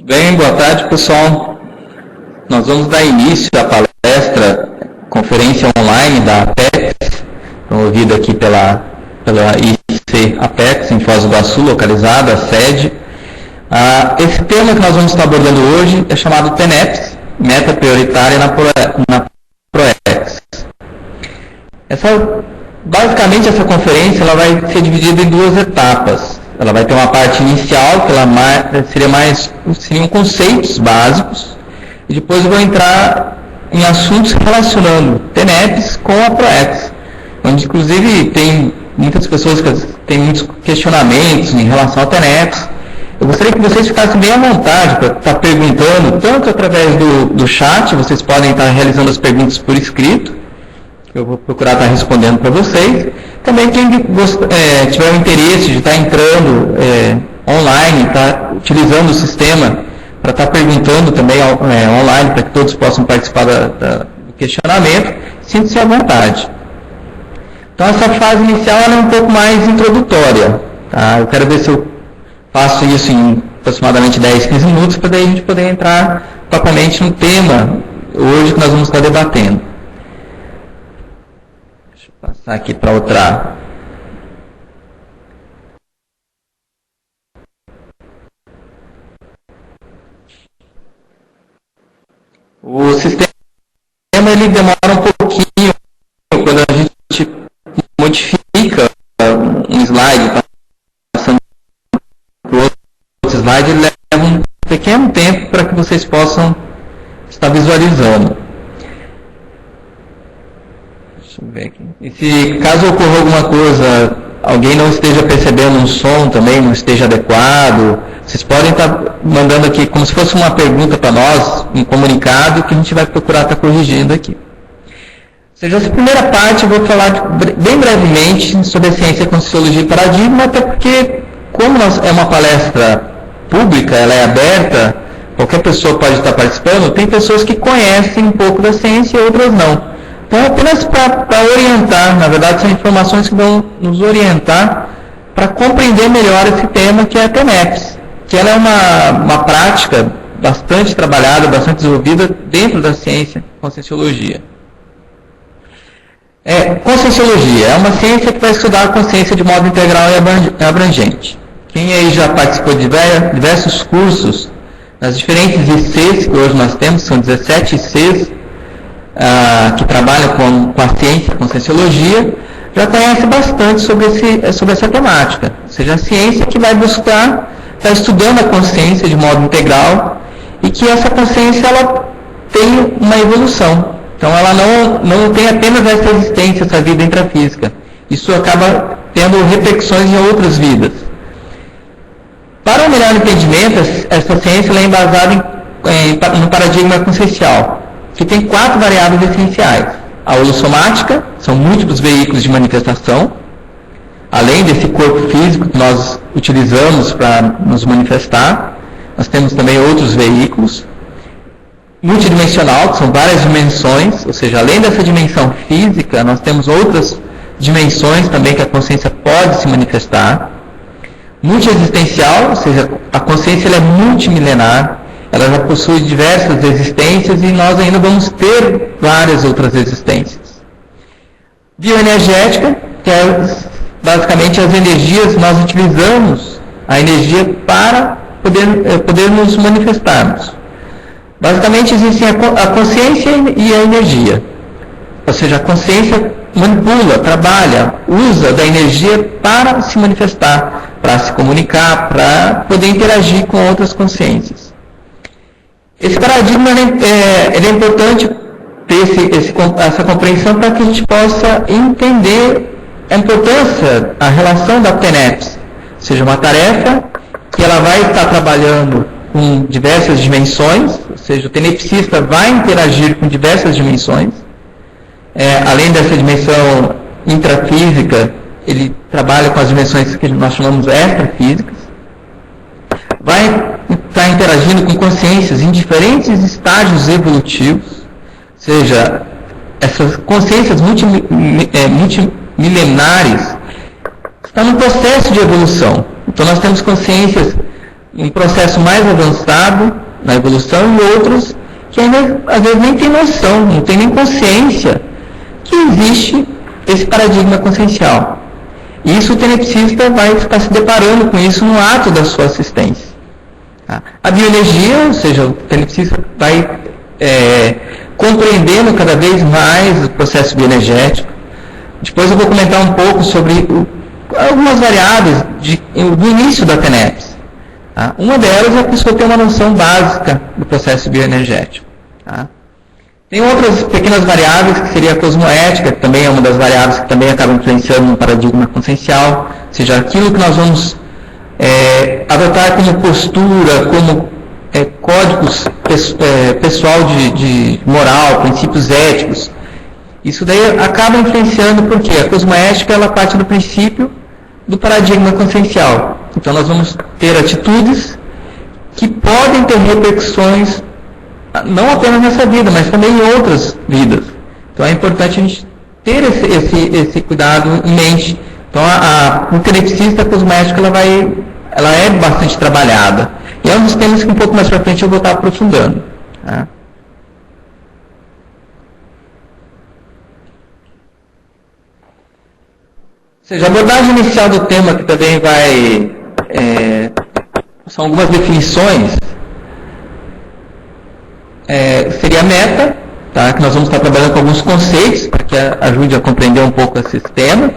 Bem, boa tarde, pessoal. Nós vamos dar início à palestra, conferência online da Apex, promovida aqui pela IC Apex, em Foz do Iguaçu, localizada, a sede. Esse tema que nós vamos estar abordando hoje é chamado TENEPS, Meta Prioritária na PROEX. Basicamente, essa conferência ela vai ser dividida em duas etapas. Ela vai ter uma parte inicial, que seriam conceitos básicos, e depois eu vou entrar em assuntos relacionando TENEPS com a PROEX, onde inclusive tem muitas pessoas que têm muitos questionamentos em relação ao TENEPS. Eu gostaria que vocês ficassem bem à vontade para estar perguntando, tanto através do chat, vocês podem estar realizando as perguntas por escrito, eu vou procurar estar respondendo para vocês. Também quem tiver o interesse de estar entrando online, estar utilizando o sistema para estar perguntando também online, para que todos possam participar do questionamento, sinta-se à vontade. Então essa fase inicial ela é um pouco mais introdutória. Tá? Eu quero ver se eu faço isso em aproximadamente 10, 15 minutos, para daí a gente poder entrar propriamente no tema hoje que nós vamos estar debatendo. Passar aqui para outra. O sistema ele demora um pouquinho quando a gente modifica um slide, passando para o outro slide, ele leva um pequeno tempo para que vocês possam estar visualizando. Deixa eu ver aqui. E se caso ocorra alguma coisa, alguém não esteja percebendo um som também, não esteja adequado, vocês podem estar mandando aqui como se fosse uma pergunta para nós, um comunicado que a gente vai procurar estar corrigindo aqui. Ou seja, essa primeira parte eu vou falar bem brevemente sobre a ciência, Conscienciologia e paradigma, até porque como é uma palestra pública, ela é aberta, qualquer pessoa pode estar participando, tem pessoas que conhecem um pouco da ciência e outras não. Então, apenas para orientar, na verdade, são informações que vão nos orientar para compreender melhor esse tema, que é a TENEPS, que ela é uma prática bastante trabalhada, bastante desenvolvida dentro da ciência Conscienciologia. Conscienciologia é uma ciência que vai estudar a consciência de modo integral e abrangente. Quem aí já participou de diversos cursos, nas diferentes ICs que hoje nós temos, são 17 ICs, que trabalha com a ciência, com Conscienciologia, já conhece bastante sobre essa temática. Ou seja, a ciência que vai buscar, está estudando a consciência de modo integral e que essa consciência ela tem uma evolução. Então ela não tem apenas essa existência, essa vida intrafísica. Isso acaba tendo repercussões em outras vidas. Para um melhor entendimento, essa ciência ela é embasada no paradigma consciencial, que tem 4 variáveis essenciais. A holossomática, são múltiplos veículos de manifestação, além desse corpo físico que nós utilizamos para nos manifestar, nós temos também outros veículos. Multidimensional, que são várias dimensões, ou seja, além dessa dimensão física, nós temos outras dimensões também que a consciência pode se manifestar. Multiexistencial, ou seja, a consciência ela é multimilenar, ela já possui diversas existências e nós ainda vamos ter várias outras existências. Bioenergética, que é basicamente as energias, nós utilizamos a energia para poder nos manifestarmos. Basicamente existem a consciência e a energia. Ou seja, a consciência manipula, trabalha, usa da energia para se manifestar, para se comunicar, para poder interagir com outras consciências. Esse paradigma ele é importante ter essa compreensão para que a gente possa entender a importância, a relação da TENEPS, ou seja, uma tarefa que ela vai estar trabalhando com diversas dimensões, ou seja, o tenepsista vai interagir com diversas dimensões. Além dessa dimensão intrafísica, ele trabalha com as dimensões que nós chamamos extrafísicas. Vai estar interagindo com consciências em diferentes estágios evolutivos, ou seja, essas consciências multimilenares estão no processo de evolução. Então nós temos consciências um processo mais avançado na evolução e outros que ainda às vezes nem tem noção, não tem nem consciência que existe esse paradigma consciencial. E isso o tenepsista vai estar se deparando com isso no ato da sua assistência. A bioenergia, ou seja, o tenepsista vai compreendendo cada vez mais o processo bioenergético. Depois eu vou comentar um pouco sobre algumas variáveis do início da TENEPS. Uma delas é a pessoa ter uma noção básica do processo bioenergético. Tem outras pequenas variáveis, que seria a cosmoética, que também é uma das variáveis que também acaba influenciando no paradigma consciencial, ou seja, aquilo que nós vamos adotar como postura, como códigos pessoal de moral, princípios éticos. Isso daí acaba influenciando, porque a cosmoética ela parte do princípio do paradigma consciencial. Então nós vamos ter atitudes que podem ter repercussões não apenas nessa vida, mas também em outras vidas. Então é importante a gente ter esse cuidado em mente. Então o tenepsista, a cosmoética, ela é bastante trabalhada. E é um dos temas que um pouco mais para frente eu vou estar aprofundando. Tá? Ou seja, a abordagem inicial do tema, que também são algumas definições, seria a meta, tá? Que nós vamos estar trabalhando com alguns conceitos, para que ajude a compreender um pouco esse tema,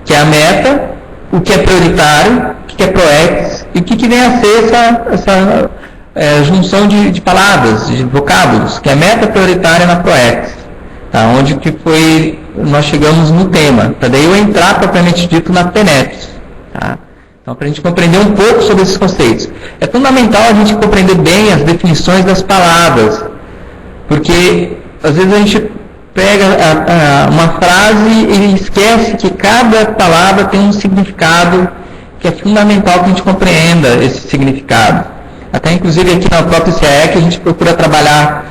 que é a meta, o que é prioritário, o que é proex, e o que vem a ser essa junção de palavras, de vocábulos, que é a meta prioritária na proex, tá? Onde que nós chegamos no tema, para daí eu entrar propriamente dito na TENEPS. Tá? Então, para a gente compreender um pouco sobre esses conceitos. É fundamental a gente compreender bem as definições das palavras, porque às vezes a gente pega uma frase e esquece que cada palavra tem um significado que é fundamental que a gente compreenda esse significado. Até inclusive aqui na própria CAEC a gente procura trabalhar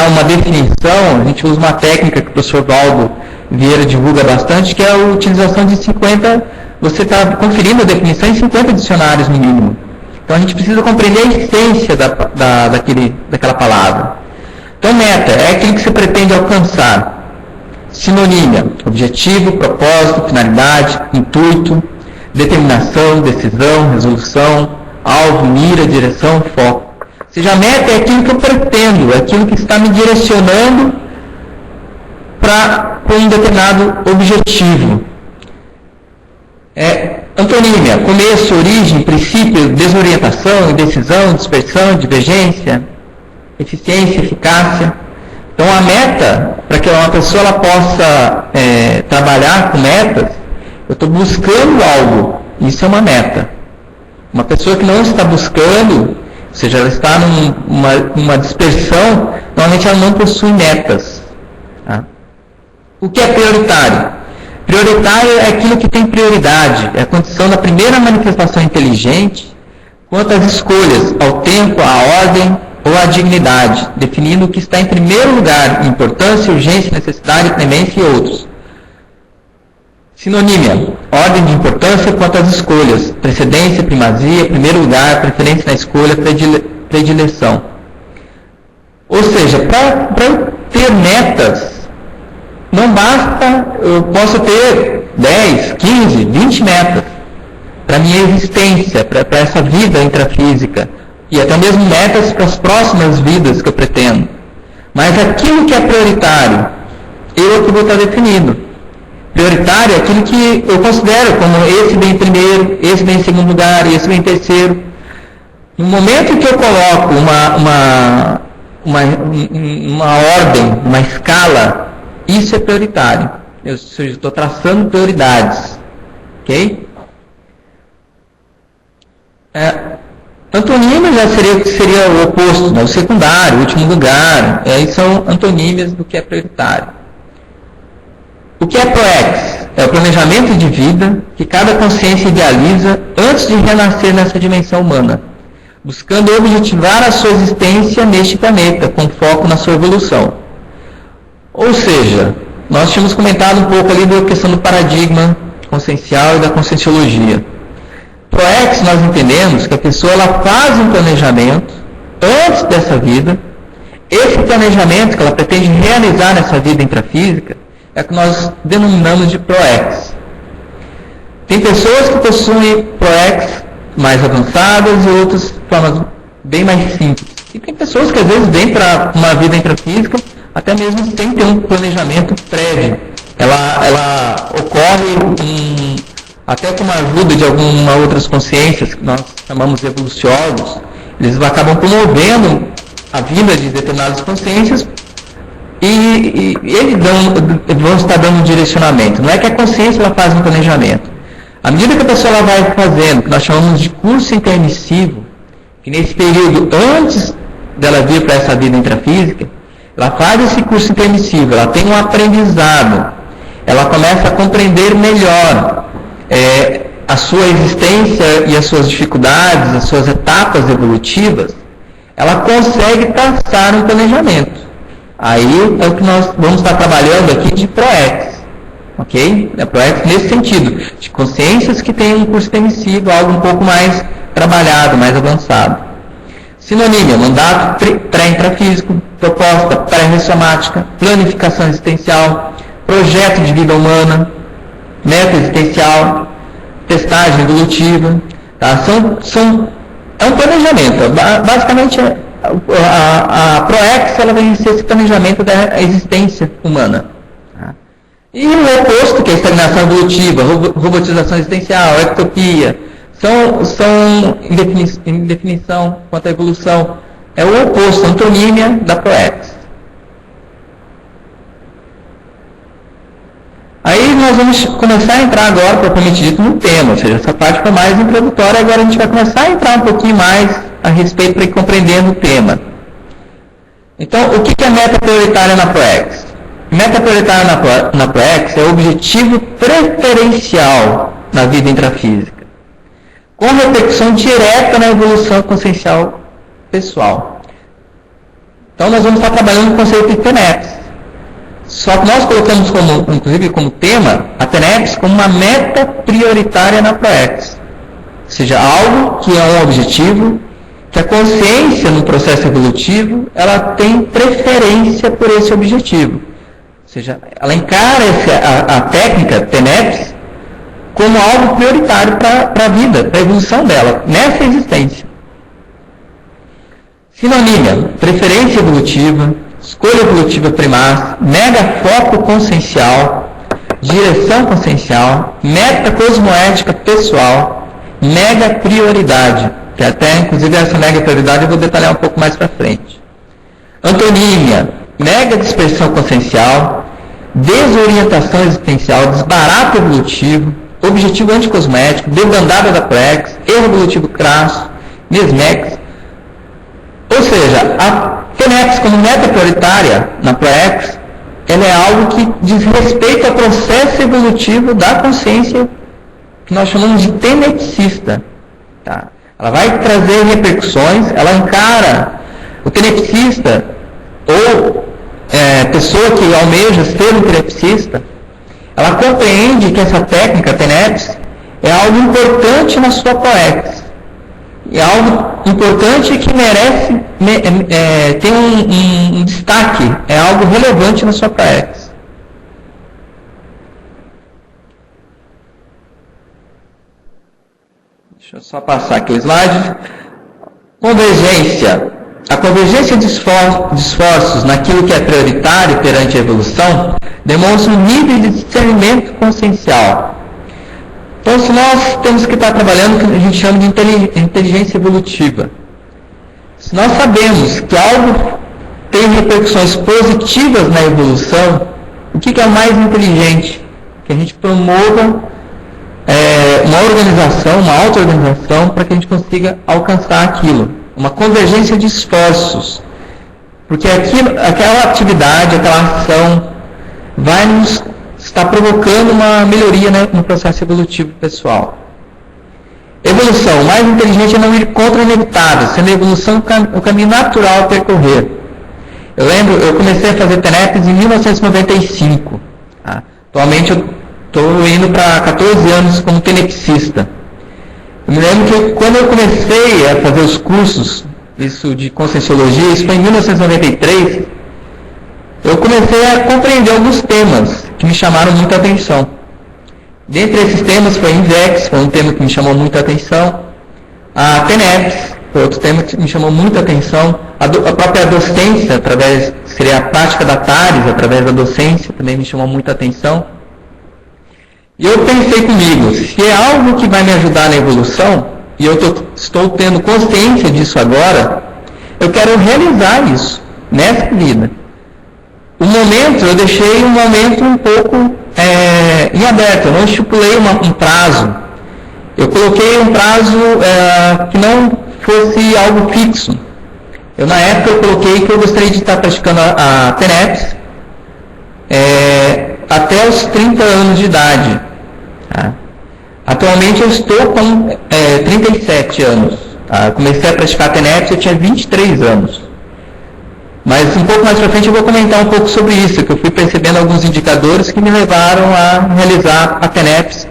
uma definição, a gente usa uma técnica que o professor Valdo Vieira divulga bastante, que é a utilização de 50, você está conferindo a definição em 50 dicionários no mínimo. Então a gente precisa compreender a essência daquela palavra. Então meta é aquilo que você pretende alcançar. Sinonímia, objetivo, propósito, finalidade, intuito, determinação, decisão, resolução, alvo, mira, direção, foco. Ou seja, a meta é aquilo que eu pretendo, é aquilo que está me direcionando para um determinado objetivo. Antonímia, começo, origem, princípio, desorientação, indecisão, dispersão, divergência, eficiência, eficácia. Então a meta, para que uma pessoa ela possa trabalhar com metas, eu estou buscando algo, isso é uma meta. Uma pessoa que não está buscando, ou seja, ela está numa dispersão, normalmente ela não possui metas. Tá? O que é prioritário? Prioritário é aquilo que tem prioridade, é a condição da primeira manifestação inteligente quanto às escolhas, ao tempo, à ordem ou à dignidade, definindo o que está em primeiro lugar, importância, urgência, necessidade, premência e outros. Sinonímia, ordem de importância quanto às escolhas, precedência, primazia, primeiro lugar, preferência na escolha, predileção. Ou seja, para eu ter metas, não basta, eu posso ter 10, 15, 20 metas para a minha existência, para essa vida intrafísica, e até mesmo metas para as próximas vidas que eu pretendo. Mas aquilo que é prioritário, eu é que vou estar definindo. Prioritário é aquilo que eu considero como esse vem em primeiro, esse vem em segundo lugar, esse vem em terceiro. No momento que eu coloco uma ordem, uma escala, isso é prioritário. Eu estou traçando prioridades. Ok? Antonímias já seria o oposto, né? O secundário, o último lugar. São antonímias do que é prioritário. O que é proex? É o planejamento de vida que cada consciência idealiza antes de renascer nessa dimensão humana, buscando objetivar a sua existência neste planeta, com foco na sua evolução. Ou seja, nós tínhamos comentado um pouco ali da questão do paradigma consciencial e da conscienciologia. ProEx, nós entendemos que a pessoa ela faz um planejamento antes dessa vida. Esse planejamento que ela pretende realizar nessa vida intrafísica é o que nós denominamos de ProEx. Tem pessoas que possuem ProEx mais avançadas e outras de forma bem mais simples. E tem pessoas que às vezes vêm para uma vida intrafísica até mesmo sem ter um planejamento prévio. Ela ocorre até com a ajuda de algumas outras consciências que nós chamamos de evoluciólogos. Eles acabam promovendo a vinda de determinadas consciências e eles vão estar dando um direcionamento. Não é que a consciência ela faz um planejamento. À medida que a pessoa ela vai fazendo, que nós chamamos de curso intermissivo, que nesse período antes dela vir para essa vida intrafísica, ela faz esse curso intermissivo, ela tem um aprendizado, ela começa a compreender melhor a sua existência e as suas dificuldades, as suas etapas evolutivas, ela consegue traçar um planejamento. Aí é o que nós vamos estar trabalhando aqui de ProEx, ok? ProEx nesse sentido, de consciências que têm um curso intermissivo, algo um pouco mais trabalhado, mais avançado. Sinonímia, mandato pré-intrafísico, proposta pré-ressomática, planificação existencial, projeto de vida humana, meta existencial, testagem evolutiva. Tá? É um planejamento. Basicamente, a ProEx ela vai ser esse planejamento da existência humana. Tá? E o oposto, que é a estagnação evolutiva, robotização existencial, ectopia, são em definição quanto à evolução, é o oposto, a antonímia da ProEx. Aí nós vamos começar a entrar agora, propriamente dito, no tema, ou seja, essa parte foi mais introdutória, agora a gente vai começar a entrar um pouquinho mais a respeito para ir compreendendo o tema. Então, o que é meta prioritária na ProEx? Meta prioritária na ProEx é o objetivo preferencial na vida intrafísica, com repercussão direta na evolução consciencial pessoal. Então, nós vamos estar trabalhando o conceito de TENEPS. Só que nós colocamos, inclusive, como tema a TENEPS como uma meta prioritária na ProEx. Ou seja, algo que é um objetivo, que a consciência no processo evolutivo, ela tem preferência por esse objetivo. Ou seja, ela encara a técnica TENEPS como algo prioritário para a vida, para a evolução dela, nessa existência. Sinonímia, preferência evolutiva, escolha evolutiva primaz, mega foco consciencial, direção consciencial, meta cosmoética pessoal, mega prioridade, que até inclusive essa mega prioridade eu vou detalhar um pouco mais para frente. Antonímia, mega dispersão consciencial, desorientação existencial, desbarato evolutivo, objetivo anticosmético, debandada da ProEx, erro evolutivo crasso, mesmex. Ou seja, a TENEPS como meta prioritária na ProEx, ela é algo que diz respeito ao processo evolutivo da consciência que nós chamamos de tenepsista. Tá? Ela vai trazer repercussões, ela encara o tenepsista ou pessoa que almeja ser um tenepsista, ela compreende que essa técnica TENEPS é algo importante na sua ProEx. É algo importante que merece ter um destaque, é algo relevante na sua ProEx. Deixa eu só passar aqui o slide. Convergência. A convergência de esforços naquilo que é prioritário perante a evolução demonstra um nível de discernimento consciencial. Então, se nós temos que estar trabalhando o que a gente chama de inteligência evolutiva, se nós sabemos que algo tem repercussões positivas na evolução, o que é o mais inteligente? Que a gente promova uma organização, uma auto-organização, para que a gente consiga alcançar aquilo. Uma convergência de esforços. Porque aquela atividade, aquela ação, vai nos estar provocando uma melhoria, né, no processo evolutivo pessoal. Evolução. O mais inteligente é não ir contra o inevitável, sendo a evolução o caminho natural a percorrer. Eu comecei a fazer TENEPS em 1995. Tá? Atualmente eu estou indo para 14 anos como tenepsista. Eu me lembro que quando eu comecei a fazer os cursos, isso de Conscienciologia, isso foi em 1993, eu comecei a compreender alguns temas que me chamaram muita atenção. Dentre esses temas foi INVEX, foi um tema que me chamou muita atenção. A TENEPS foi outro tema que me chamou muita atenção. A própria docência, seria a prática da TARES, através da docência, também me chamou muita atenção. E eu pensei comigo, se é algo que vai me ajudar na evolução, e eu estou tendo consciência disso agora, eu quero realizar isso nessa vida. O momento, eu deixei um momento um pouco em aberto, eu não estipulei um prazo. Eu coloquei um prazo que não fosse algo fixo. Na época eu coloquei que eu gostaria de estar praticando a TENEPS até os 30 anos de idade. Tá? Atualmente eu estou com 37 anos. Tá? Comecei a praticar a TENEPS, eu tinha 23 anos. Mas um pouco mais para frente eu vou comentar um pouco sobre isso, que eu fui percebendo alguns indicadores que me levaram a realizar a TENEPS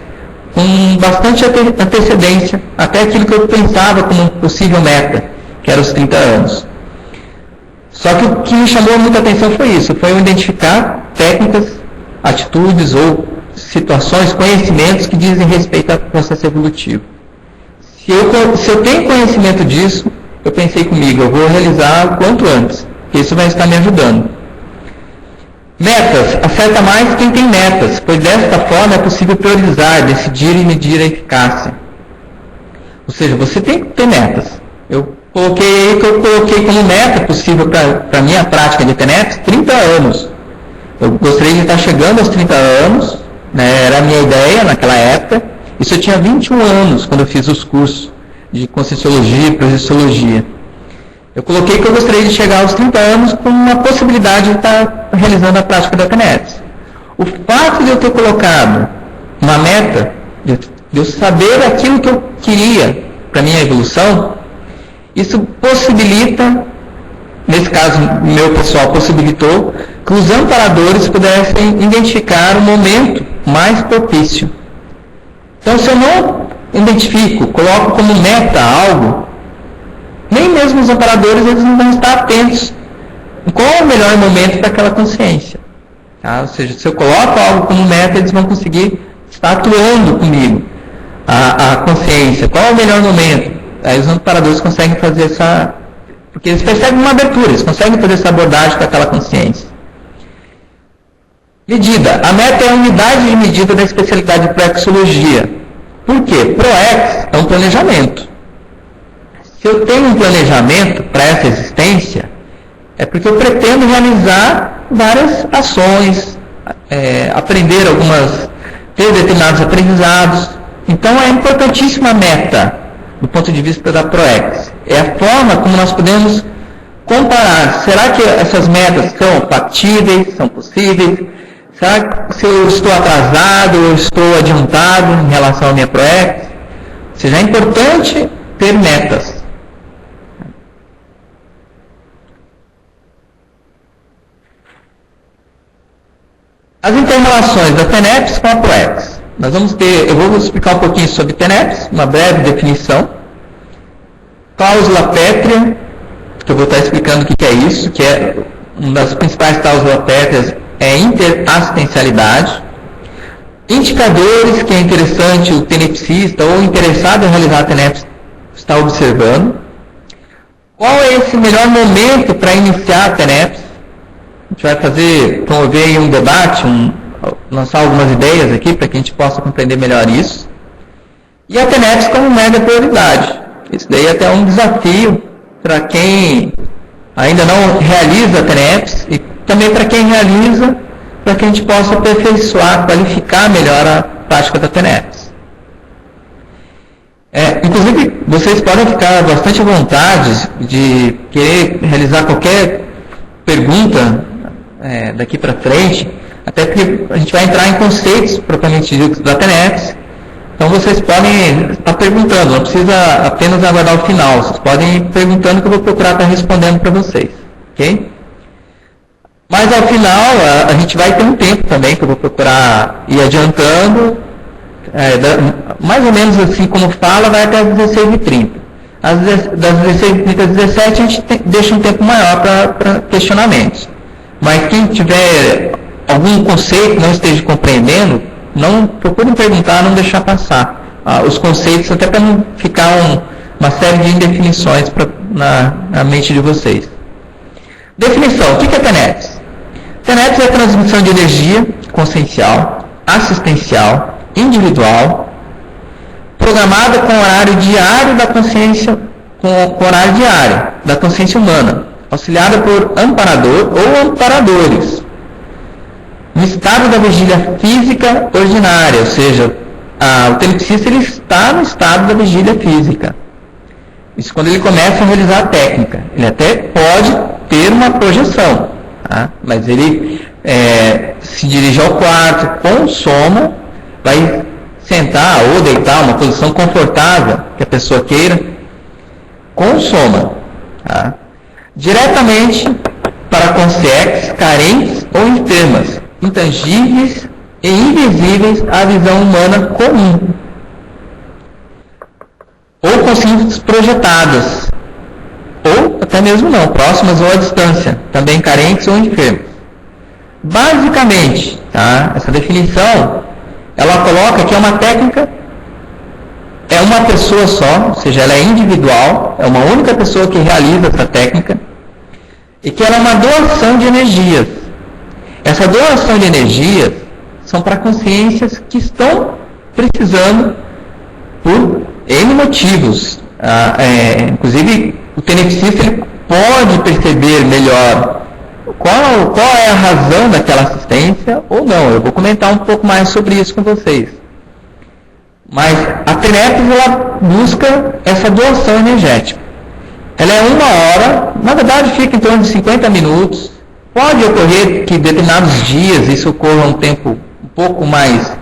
com bastante antecedência, até aquilo que eu pensava como possível meta, que era os 30 anos. Só que o que me chamou muita atenção foi isso, foi eu identificar técnicas, atitudes ou situações, conhecimentos que dizem respeito ao processo evolutivo. Se eu tenho conhecimento disso, eu pensei comigo, eu vou realizar o quanto antes. Isso vai estar me ajudando. Metas. Acerta mais quem tem metas, pois desta forma é possível priorizar, decidir e medir a eficácia. Ou seja, você tem que ter metas. Eu coloquei como meta possível para a minha prática de TENEPS 30 anos. Eu gostaria de estar chegando aos 30 anos, né, era a minha ideia naquela época. Isso eu tinha 21 anos quando eu fiz os cursos de Conscienciologia e Projeciologia. Eu coloquei que eu gostaria de chegar aos 30 anos com uma possibilidade de estar realizando a prática da TENEPS. O fato de eu ter colocado uma meta, de eu saber aquilo que eu queria para a minha evolução, isso possibilita, nesse caso meu pessoal possibilitou, que os amparadores pudessem identificar o momento mais propício. Então, se eu não identifico, coloco como meta algo, nem mesmo os amparadores eles não vão estar atentos em qual é o melhor momento para aquela consciência. Tá? Ou seja, se eu coloco algo como meta, eles vão conseguir estar atuando comigo, a consciência. Qual é o melhor momento? Aí os amparadores conseguem fazer essa... Porque eles percebem uma abertura, eles conseguem fazer essa abordagem com aquela consciência. Medida. A meta é a unidade de medida da especialidade de Proexologia. Por quê? Proex é um planejamento. Se eu tenho um planejamento para essa existência, é porque eu pretendo realizar várias ações, aprender ter determinados aprendizados. Então é importantíssima a meta, do ponto de vista da ProEx. É a forma como nós podemos comparar. Será que essas metas são factíveis, são possíveis? Será que se eu estou atrasado ou estou adiantado em relação à minha ProEx? Ou seja, é importante ter metas. As interrelações da TENEPS com a ProEx. Eu vou explicar um pouquinho sobre TENEPS, uma breve definição. Cláusula pétrea, que eu vou estar explicando o que é isso, que é uma das principais cláusulas pétreas, é interassistencialidade. Indicadores que é interessante o tenepsista ou interessado em realizar a TENEPS está observando. Qual é esse melhor momento para iniciar a TENEPS? A gente vai promover aí um debate, lançar algumas ideias aqui para que a gente possa compreender melhor isso. E a TENEPS como mega prioridade. Isso daí é até um desafio para quem ainda não realiza a TENEPS e também para quem realiza, para que a gente possa aperfeiçoar, qualificar melhor a prática da TENEPS. Inclusive, vocês podem ficar bastante à vontade de querer realizar qualquer pergunta daqui para frente, até porque a gente vai entrar em conceitos propriamente ditos da TENEPS. Então vocês podem estar perguntando, não precisa apenas aguardar o final, vocês podem ir perguntando que eu vou procurar estar respondendo para vocês, ok? Mas ao final a gente vai ter um tempo também que eu vou procurar ir adiantando, mais ou menos assim como fala, vai até as 16h30. Das 16h30 às 17h a gente deixa um tempo maior para questionamentos. Mas quem tiver algum conceito não esteja compreendendo, não procurem perguntar, não deixar passar os conceitos, até para não ficar uma série de indefinições na mente de vocês. Definição: o que é TENEPS? TENEPS é a transmissão de energia consciencial, assistencial, individual, programada com horário diário da consciência, com horário diário da consciência humana, auxiliada por amparador ou amparadores, no estado da vigília física ordinária, ou seja, o tenepsista ele está no estado da vigília física. Isso quando ele começa a realizar a técnica. Ele até pode ter uma projeção, tá? Mas ele se dirige ao quarto com soma, vai sentar ou deitar uma posição confortável que a pessoa queira, com soma, tá? Diretamente para consciências carentes ou enfermas, intangíveis e invisíveis à visão humana comum, ou consciências projetadas, ou até mesmo não, próximas ou à distância, também carentes ou enfermas. Basicamente, tá? Essa definição, ela coloca que é uma técnica, é uma pessoa só, ou seja, ela é individual, é uma única pessoa que realiza essa técnica, e que ela é uma doação de energias. Essa doação de energias são para consciências que estão precisando por N motivos. Inclusive, o tenepsista ele pode perceber melhor qual é a razão daquela assistência ou não. Eu vou comentar um pouco mais sobre isso com vocês. Mas a TENEPS ela busca essa doação energética. Ela é 1 hora, na verdade fica em torno de 50 minutos. Pode ocorrer que em determinados dias isso ocorra um tempo um pouco mais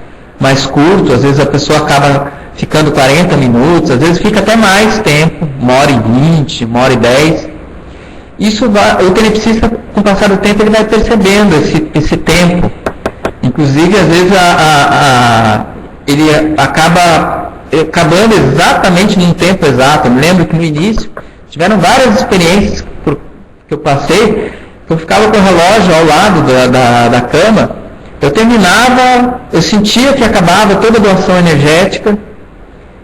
curto, às vezes a pessoa acaba ficando 40 minutos, às vezes fica até mais tempo, 1h20, 1h10. Isso o tenepsista, com o passar do tempo, ele vai percebendo esse tempo. Inclusive, às vezes, ele acaba acabando exatamente num tempo exato. Eu me lembro que no início tiveram várias experiências que eu passei, que eu ficava com o relógio ao lado da cama, eu terminava, eu sentia que acabava toda a doação energética,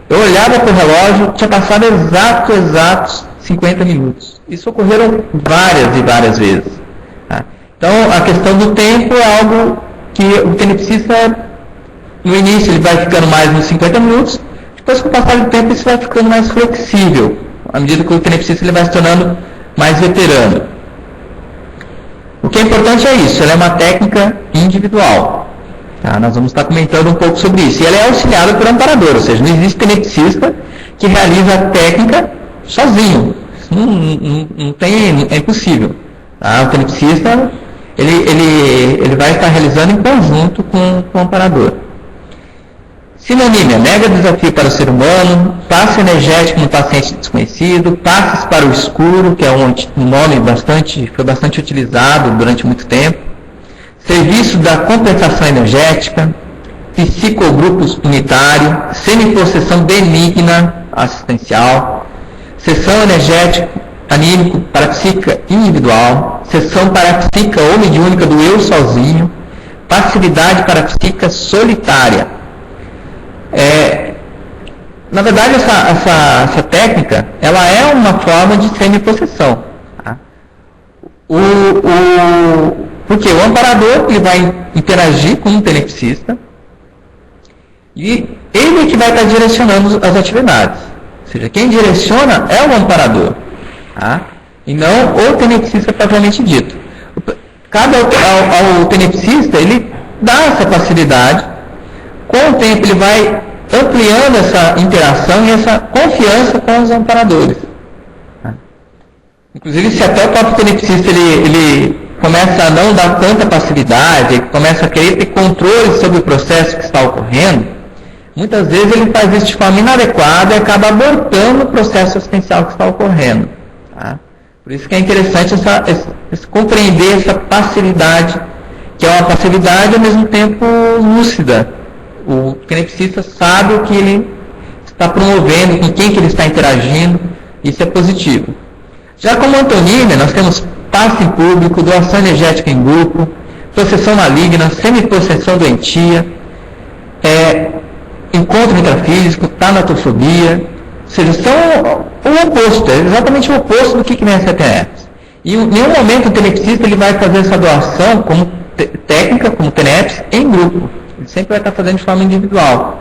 eu olhava para o relógio, tinha passado exatos 50 minutos. Isso ocorreram várias e várias vezes. Tá? Então, a questão do tempo é algo que o tenepsista, no início, ele vai ficando mais nos 50 minutos, depois, com o passar do tempo, isso vai ficando mais flexível, à medida que o tenepsista ele vai se tornando mais veterano. O que é importante é isso, ela é uma técnica individual. Tá? Nós vamos estar comentando um pouco sobre isso. E ela é auxiliada por amparador, ou seja, não existe tenepsista que realiza a técnica sozinho. Isso não tem, é impossível. Tá? O tenepsista ele vai estar realizando em conjunto com o amparador. Sinonímia: mega desafio para o ser humano, passe energético no paciente desconhecido, passes para o escuro, que é um nome foi bastante utilizado durante muito tempo, serviço da compensação energética, psicogrupos unitário, semipossessão benigna assistencial, sessão energético anímico parapsíquica individual, sessão parapsíquica ou mediúnica do eu sozinho, passividade parapsíquica solitária. Na verdade, essa técnica, ela é uma forma de semipossessão. Tá? Porque o amparador ele vai interagir com o tenepsista e ele é que vai estar direcionando as atividades. Ou seja, quem direciona é o amparador, tá? E não o tenepsista propriamente dito. Cabe ao tenepsista, ele dá essa facilidade. Com o tempo ele vai ampliando essa interação e essa confiança com os amparadores. Inclusive, se até o próprio tenepsista ele começa a não dar tanta passividade, ele começa a querer ter controle sobre o processo que está ocorrendo, muitas vezes ele faz isso de forma inadequada e acaba abortando o processo assistencial que está ocorrendo. Tá? Por isso que é interessante compreender essa passividade, que é uma passividade ao mesmo tempo lúcida. O tenepsista sabe o que ele está promovendo, com quem que ele está interagindo, isso é positivo. Já como antonímia, nós temos passe em público, doação energética em grupo, possessão maligna, semipossessão doentia, encontro intrafísico, tanatofobia, ou seja, são o oposto, é exatamente o oposto do que vem a ser TENEPS. E em nenhum momento o tenepsista ele vai fazer essa doação como técnica, como TENEPS, em grupo. Ele sempre vai estar fazendo de forma individual.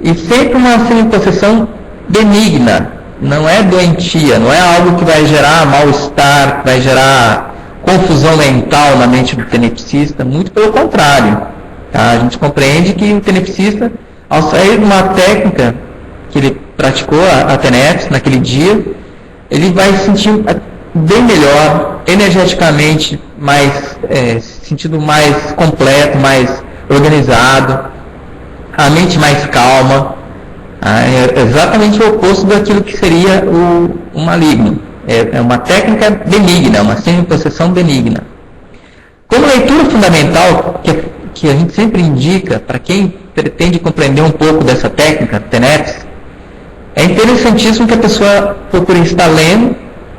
E sempre uma semipossessão benigna, não é doentia, não é algo que vai gerar mal-estar, que vai gerar confusão mental na mente do tenepsista, muito pelo contrário. Tá? A gente compreende que o tenepsista, ao sair de uma técnica que ele praticou, a TENEPS, naquele dia, ele vai se sentir bem melhor, energeticamente, se sentindo mais completo, mais organizado, a mente mais calma. É exatamente o oposto daquilo que seria o maligno. É uma técnica benigna, uma semipossessão benigna. Como leitura fundamental, que a gente sempre indica para quem pretende compreender um pouco dessa técnica, TENEPS, é interessantíssimo que a pessoa procure estar lendo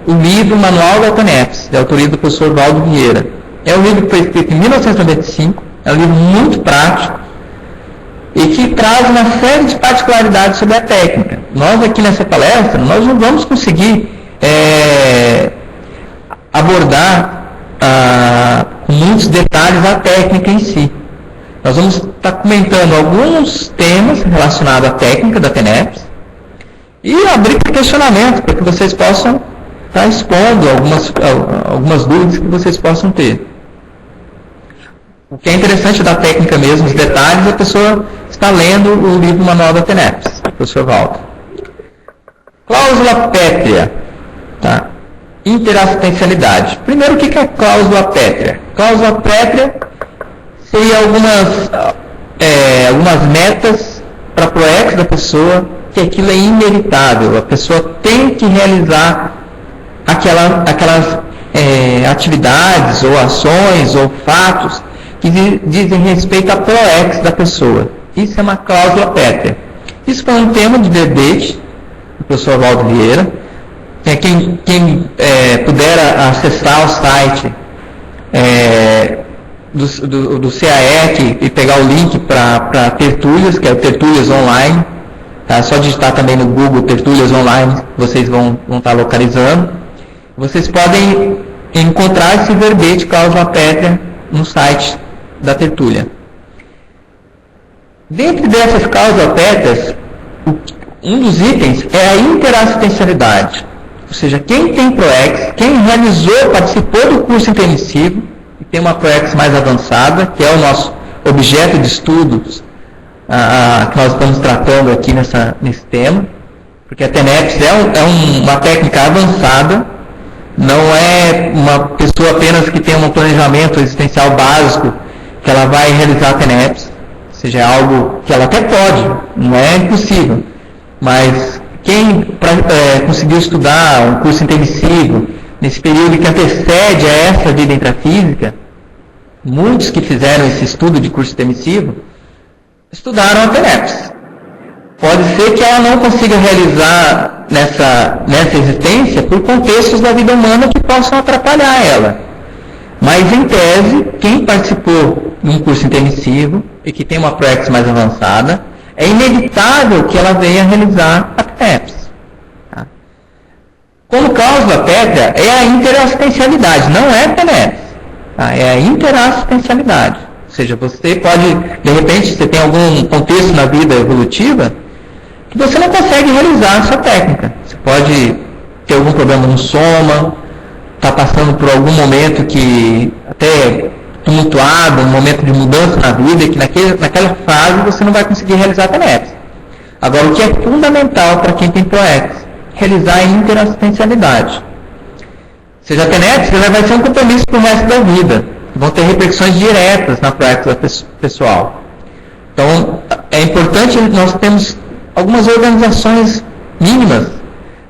o livro Manual da TENEPS, de autoria do professor Valdo Vieira. É um livro que foi escrito em 1995, é um livro muito prático e que traz uma série de particularidades sobre a técnica. Nós aqui nessa palestra, nós não vamos conseguir abordar com muitos detalhes a técnica em si. Nós vamos estar comentando alguns temas relacionados à técnica da TENEPS e abrir para questionamento, para que vocês possam estar expondo algumas dúvidas que vocês possam ter. O que é interessante da técnica mesmo, os detalhes, a pessoa está lendo o livro Manual da TENEPS, do professor Valdo. Cláusula pétrea. Tá? Interassistencialidade. Primeiro, o que é cláusula pétrea? Cláusula pétrea seria algumas metas para o PROEX da pessoa, que aquilo é inevitável. A pessoa tem que realizar aquelas atividades, ou ações, ou fatos que dizem respeito à PROEX da pessoa. Isso é uma cláusula pétrea. Isso foi um tema de debate do professor Valdo Vieira. Quem puder acessar o site do CAEC e pegar o link para Tertúlias, que é o Tertúlias Online, tá? É só digitar também no Google Tertúlias Online, vocês vão estar localizando. Vocês podem encontrar esse verbete cláusula pétrea no site da Tertúlia. Dentro dessas cláusulas pétreas, um dos itens é a interassistencialidade. Ou seja, quem tem PROEX, quem participou do curso intermissivo e tem uma PROEX mais avançada, que é o nosso objeto de estudos que nós estamos tratando aqui nesse tema, porque a TENEPS é uma técnica avançada, não é uma pessoa apenas que tem um planejamento existencial básico que ela vai realizar a TENEPS, ou seja, é algo que ela até pode, não é impossível, mas quem conseguiu estudar um curso intermissivo nesse período que antecede a essa vida intrafísica, muitos que fizeram esse estudo de curso intermissivo estudaram a TENEPS. Pode ser que ela não consiga realizar nessa existência por contextos da vida humana que possam atrapalhar ela. Mas, em tese, quem participou de um curso intermissivo e que tem uma PROEX mais avançada, é inevitável que ela venha realizar a TENEPS. Tá? Como cláusula pétrea, é a interassistencialidade, não é a TENEPS. Tá? É a interassistencialidade. Ou seja, você pode, de repente, você tem algum contexto na vida evolutiva que você não consegue realizar a sua técnica. Você pode ter algum problema no soma, está passando por algum momento que até tumultuado, um momento de mudança na vida, que naquela fase você não vai conseguir realizar a TENEPS. Agora, o que é fundamental para quem tem PROEX? Realizar a interassistencialidade. Ou seja, a TENEPS vai ser um compromisso para o resto da vida. Vão ter repercussões diretas na prática pessoal. Então, é importante nós termos algumas organizações mínimas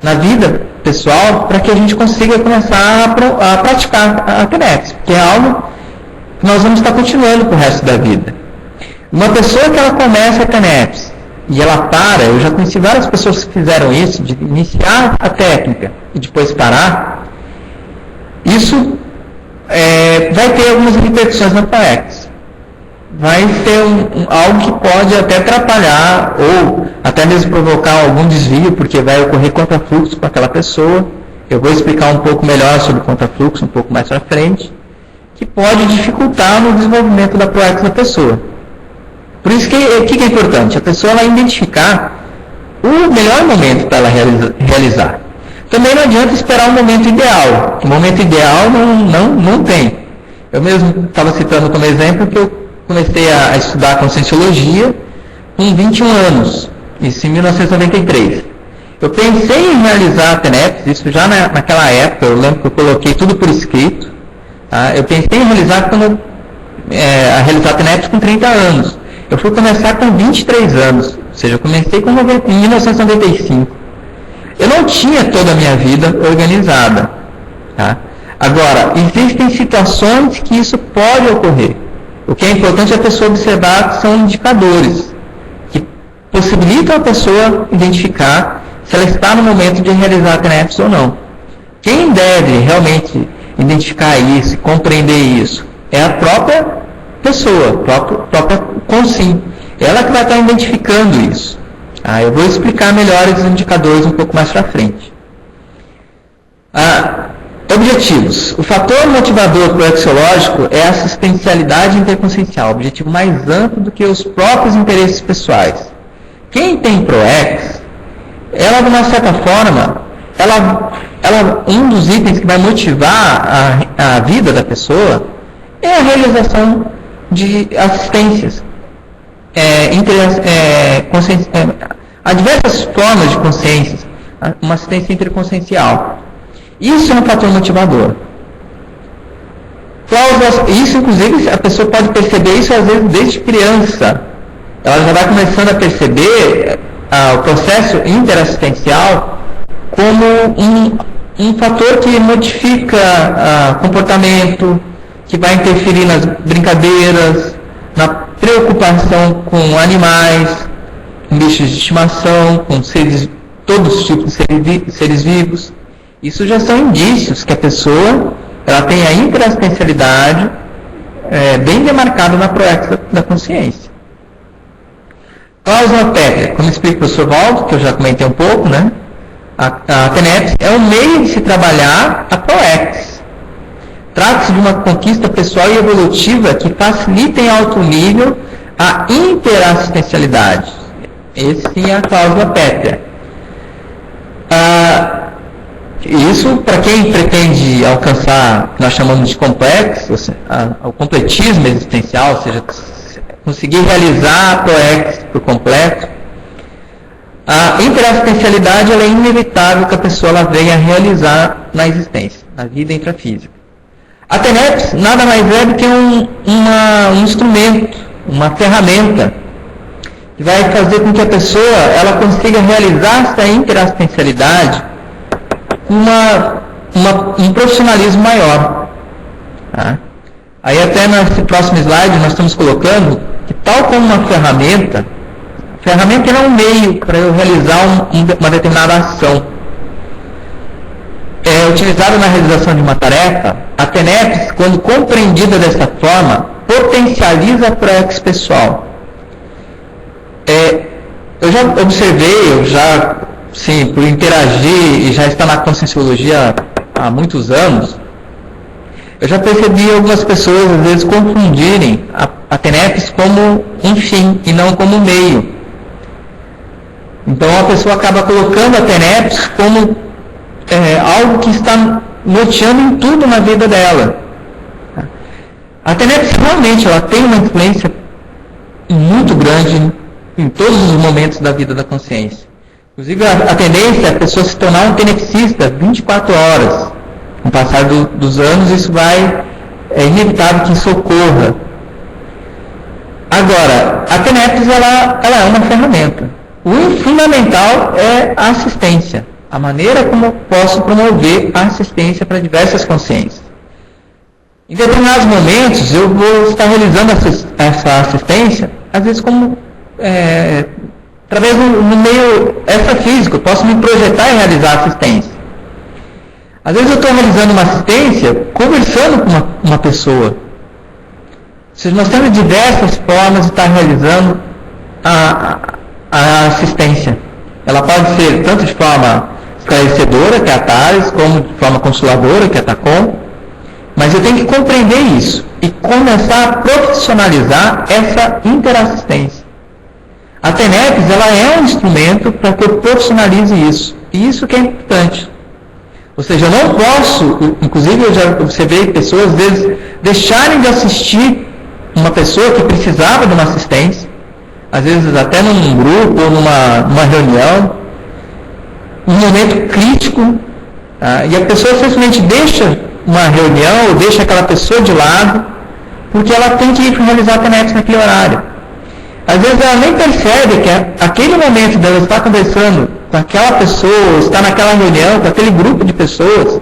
na vida pessoal para que a gente consiga começar a praticar a TENEPS, que é algo que nós vamos estar continuando para o resto da vida. Uma pessoa que ela começa a TENEPS e ela para, eu já conheci várias pessoas que fizeram isso, de iniciar a técnica e depois parar, isso vai ter algumas repercussões na ProEx. Vai ser algo que pode até atrapalhar ou até mesmo provocar algum desvio, porque vai ocorrer contrafluxo para aquela pessoa. Eu vou explicar um pouco melhor sobre contrafluxo um pouco mais para frente, que pode dificultar no desenvolvimento da ProEx da pessoa. Por isso que é importante? A pessoa vai identificar o melhor momento para ela realizar. Também não adianta esperar um momento ideal. O momento ideal não tem. Eu mesmo estava citando como exemplo que eu comecei a estudar Conscienciologia com 21 anos, isso em 1993. Eu pensei em realizar a TENEPS, isso já naquela época, eu lembro que eu coloquei tudo por escrito. Tá? Eu pensei em realizar a TENEPS com 30 anos. Eu fui começar com 23 anos, ou seja, eu comecei em 1995. Eu não tinha toda a minha vida organizada. Tá? Agora, existem situações que isso pode ocorrer. O que é importante é a pessoa observar que são indicadores que possibilitam a pessoa identificar se ela está no momento de realizar a TENEPS ou não. Quem deve realmente identificar isso, compreender isso, é a própria pessoa, a própria Consim. Ela que vai estar identificando isso. Eu vou explicar melhor esses indicadores um pouco mais para frente. Objetivos. O fator motivador proexiológico é a assistencialidade interconsciencial, objetivo mais amplo do que os próprios interesses pessoais. Quem tem ProEx, ela de uma certa forma, um dos itens que vai motivar a vida da pessoa é a realização de assistências. Há diversas formas de consciências, uma assistência interconsciencial. Isso é um fator motivador. Isso, inclusive, a pessoa pode perceber isso às vezes desde criança. Ela já vai começando a perceber o processo interassistencial como um fator que modifica comportamento, que vai interferir nas brincadeiras, na preocupação com animais, com bichos de estimação, com todos os tipos de seres vivos. Isso já são indícios que a pessoa ela tem a interassistencialidade bem demarcada na ProEx da consciência. Cláusula Petria, como explica o professor Valdo, que eu já comentei um pouco, né? A TENEPS é um meio de se trabalhar a ProEx. Trata-se de uma conquista pessoal e evolutiva que facilita em alto nível a interassistencialidade. Essa sim é a cláusula Petria. Isso, para quem pretende alcançar o que nós chamamos de complexo, o completismo existencial, ou seja, conseguir realizar a ProEx por completo, a interassistencialidade ela é inevitável que a pessoa ela venha realizar na existência, na vida intrafísica. A TENEPS nada mais é do que um instrumento, uma ferramenta, que vai fazer com que a pessoa ela consiga realizar essa interassistencialidade um profissionalismo maior. Tá? Aí até nesse próximo slide nós estamos colocando que tal como uma ferramenta, a ferramenta é um meio para eu realizar uma determinada ação. É utilizada na realização de uma tarefa, a TENEPS, quando compreendida dessa forma, potencializa a ProEx pessoal. Eu já observei, sim, por interagir e já estar na Conscienciologia há muitos anos, eu já percebi algumas pessoas às vezes confundirem a TENEPS como um fim e não como um meio. Então a pessoa acaba colocando a TENEPS como algo que está norteando em tudo na vida dela. A TENEPS realmente ela tem uma influência muito grande em todos os momentos da vida da consciência. Inclusive, a tendência é a pessoa se tornar um tenepsista 24 horas. Com o passar dos anos, isso é inevitável que isso ocorra. Agora, a TENEPS ela é uma ferramenta. O fundamental é a assistência. A maneira como eu posso promover a assistência para diversas consciências. Em determinados momentos, eu vou estar realizando essa assistência às vezes como através do meio extrafísico, eu posso me projetar e realizar assistência. Às vezes eu estou realizando uma assistência conversando com uma pessoa. Ou seja, nós temos diversas formas de estar realizando a assistência. Ela pode ser tanto de forma esclarecedora, que é a Thales, como de forma consoladora, que é a TACOM. Mas eu tenho que compreender isso e começar a profissionalizar essa interassistência. A TENEPS, ela é um instrumento para que eu profissionalize isso. E isso que é importante. Ou seja, eu não posso, inclusive eu já observei pessoas, às vezes, deixarem de assistir uma pessoa que precisava de uma assistência, às vezes até num grupo ou numa reunião, um momento crítico, e a pessoa simplesmente deixa uma reunião ou deixa aquela pessoa de lado, porque ela tem que ir realizar a TENEPS naquele horário. Às vezes ela nem percebe que aquele momento dela estar conversando com aquela pessoa, estar naquela reunião, com aquele grupo de pessoas,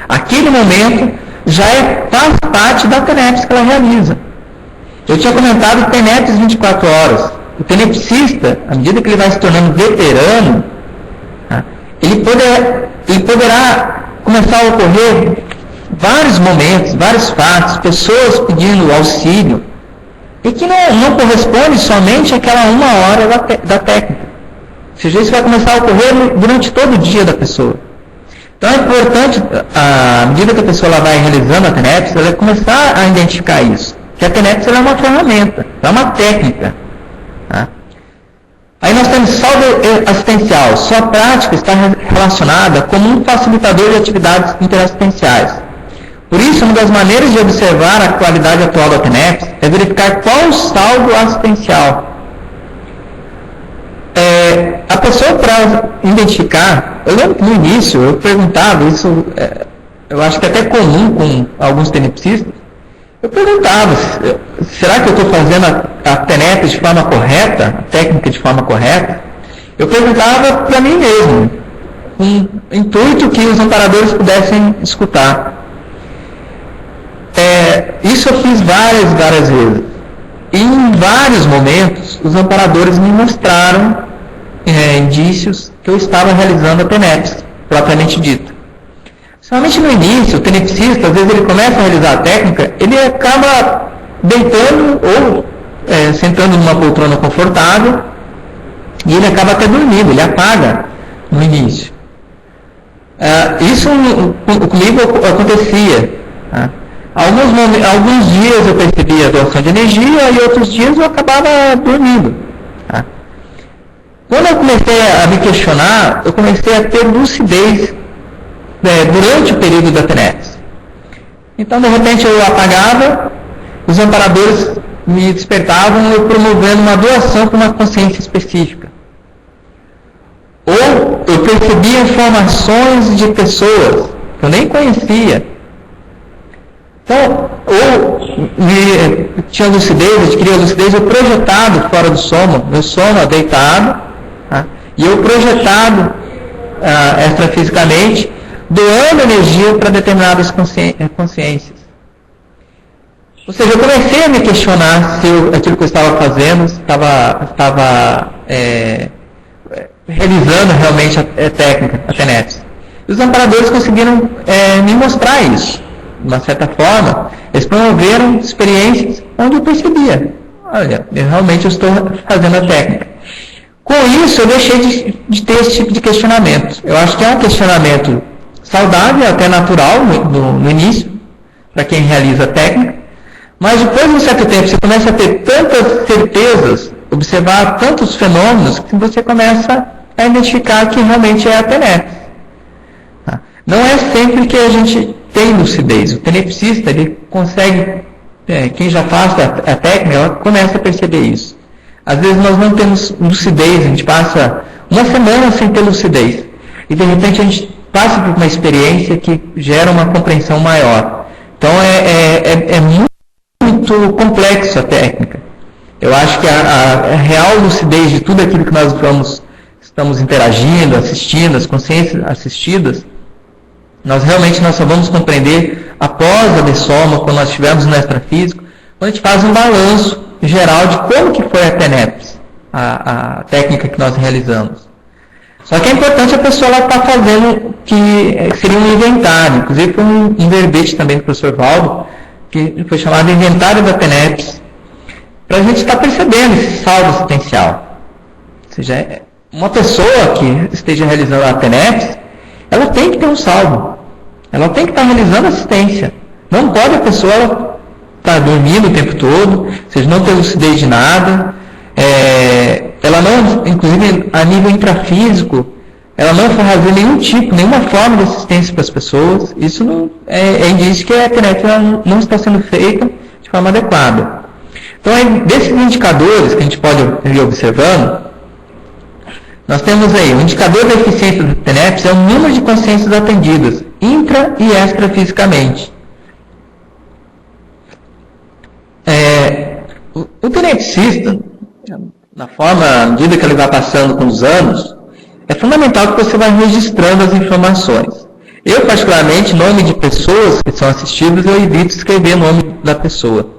aquele momento já faz parte da TENEPS que ela realiza. Eu tinha comentado TENEPS 24 horas. O tenepsista, à medida que ele vai se tornando veterano, ele poderá começar a ocorrer vários momentos, vários fatos, pessoas pedindo auxílio, e que não corresponde somente àquela uma hora da técnica. Ou seja, isso vai começar a ocorrer durante todo o dia da pessoa. Então é importante, à medida que a pessoa vai realizando a TENEPS, ela começar a identificar isso. Que a TENEPS é uma ferramenta, é uma técnica. Tá? Aí nós temos saldo assistencial. Sua prática está relacionada como um facilitador de atividades interassistenciais. Por isso, uma das maneiras de observar a qualidade atual da TENEPS é verificar qual o saldo assistencial. A pessoa, para identificar, eu lembro que no início eu perguntava, isso eu acho que é até comum com alguns tenepsistas, eu perguntava, será que eu estou fazendo a TENEPS de forma correta, a técnica de forma correta? Eu perguntava para mim mesmo, com o intuito que os amparadores pudessem escutar. Isso eu fiz várias vezes. E em vários momentos, os amparadores me mostraram indícios que eu estava realizando a TENEPS, propriamente dita. Somente no início, o tenepsista, às vezes ele começa a realizar a técnica, ele acaba deitando ou sentando numa poltrona confortável e ele acaba até dormindo, ele apaga no início. Isso comigo acontecia. Tá? Alguns dias eu percebia a doação de energia e outros dias eu acabava dormindo. Tá? Quando eu comecei a me questionar, eu comecei a ter lucidez durante o período da TENEPS. Então, de repente, eu apagava, os amparadores me despertavam, eu promovendo uma doação para uma consciência específica. Ou eu percebia informações de pessoas que eu nem conhecia. Então, ou tinha lucidez, adquiria lucidez, eu projetado fora do sono, meu sono deitado, tá? E eu projetado extrafisicamente, doando energia para determinadas consciências. Ou seja, eu comecei a me questionar se aquilo que eu estava fazendo, estava realizando realmente a técnica, a TENEPS. E os amparadores conseguiram me mostrar isso. De uma certa forma, eles promoveram experiências onde eu percebia, olha, eu estou fazendo a técnica. Com isso, eu deixei de ter esse tipo de questionamento. Eu acho que é um questionamento saudável, até natural no início, para quem realiza a técnica, mas depois de um certo tempo você começa a ter tantas certezas, observar tantos fenômenos, que você começa a identificar que realmente é a TENEPS. Tá? Não é sempre que a gente tem lucidez. O tenepsista, ele consegue, quem já faz a técnica, ela começa a perceber isso. Às vezes nós não temos lucidez, a gente passa uma semana sem ter lucidez. E de repente a gente passa por uma experiência que gera uma compreensão maior. Então é muito complexo a técnica. Eu acho que a real lucidez de tudo aquilo que nós estamos interagindo, assistindo, as consciências assistidas, nós só vamos compreender após a dessoma, quando nós estivermos no extrafísico, quando a gente faz um balanço geral de como que foi a TENEPS, a técnica que nós realizamos. Só que é importante a pessoa estar fazendo que seria um inventário, inclusive foi um verbete também do professor Valdo, que foi chamado de inventário da TENEPS, para a gente estar percebendo esse saldo assistencial. Ou seja, uma pessoa que esteja realizando a TENEPS, ela tem que ter um saldo, ela tem que estar realizando assistência. Não pode a pessoa estar dormindo o tempo todo, ou seja, não ter lucidez de nada, ela não, inclusive a nível intrafísico, ela não fazer nenhuma forma de assistência para as pessoas. Isso não é indício que a TENEPS não está sendo feita de forma adequada. Então, desses indicadores que a gente pode ir observando, nós temos aí, o indicador da eficiência da TENEPS é o número de consciências atendidas, intra e extrafisicamente. O tenepsista, à medida que ele vai passando com os anos, é fundamental que você vá registrando as informações. Eu, particularmente, nome de pessoas que são assistidas, eu evito escrever o nome da pessoa.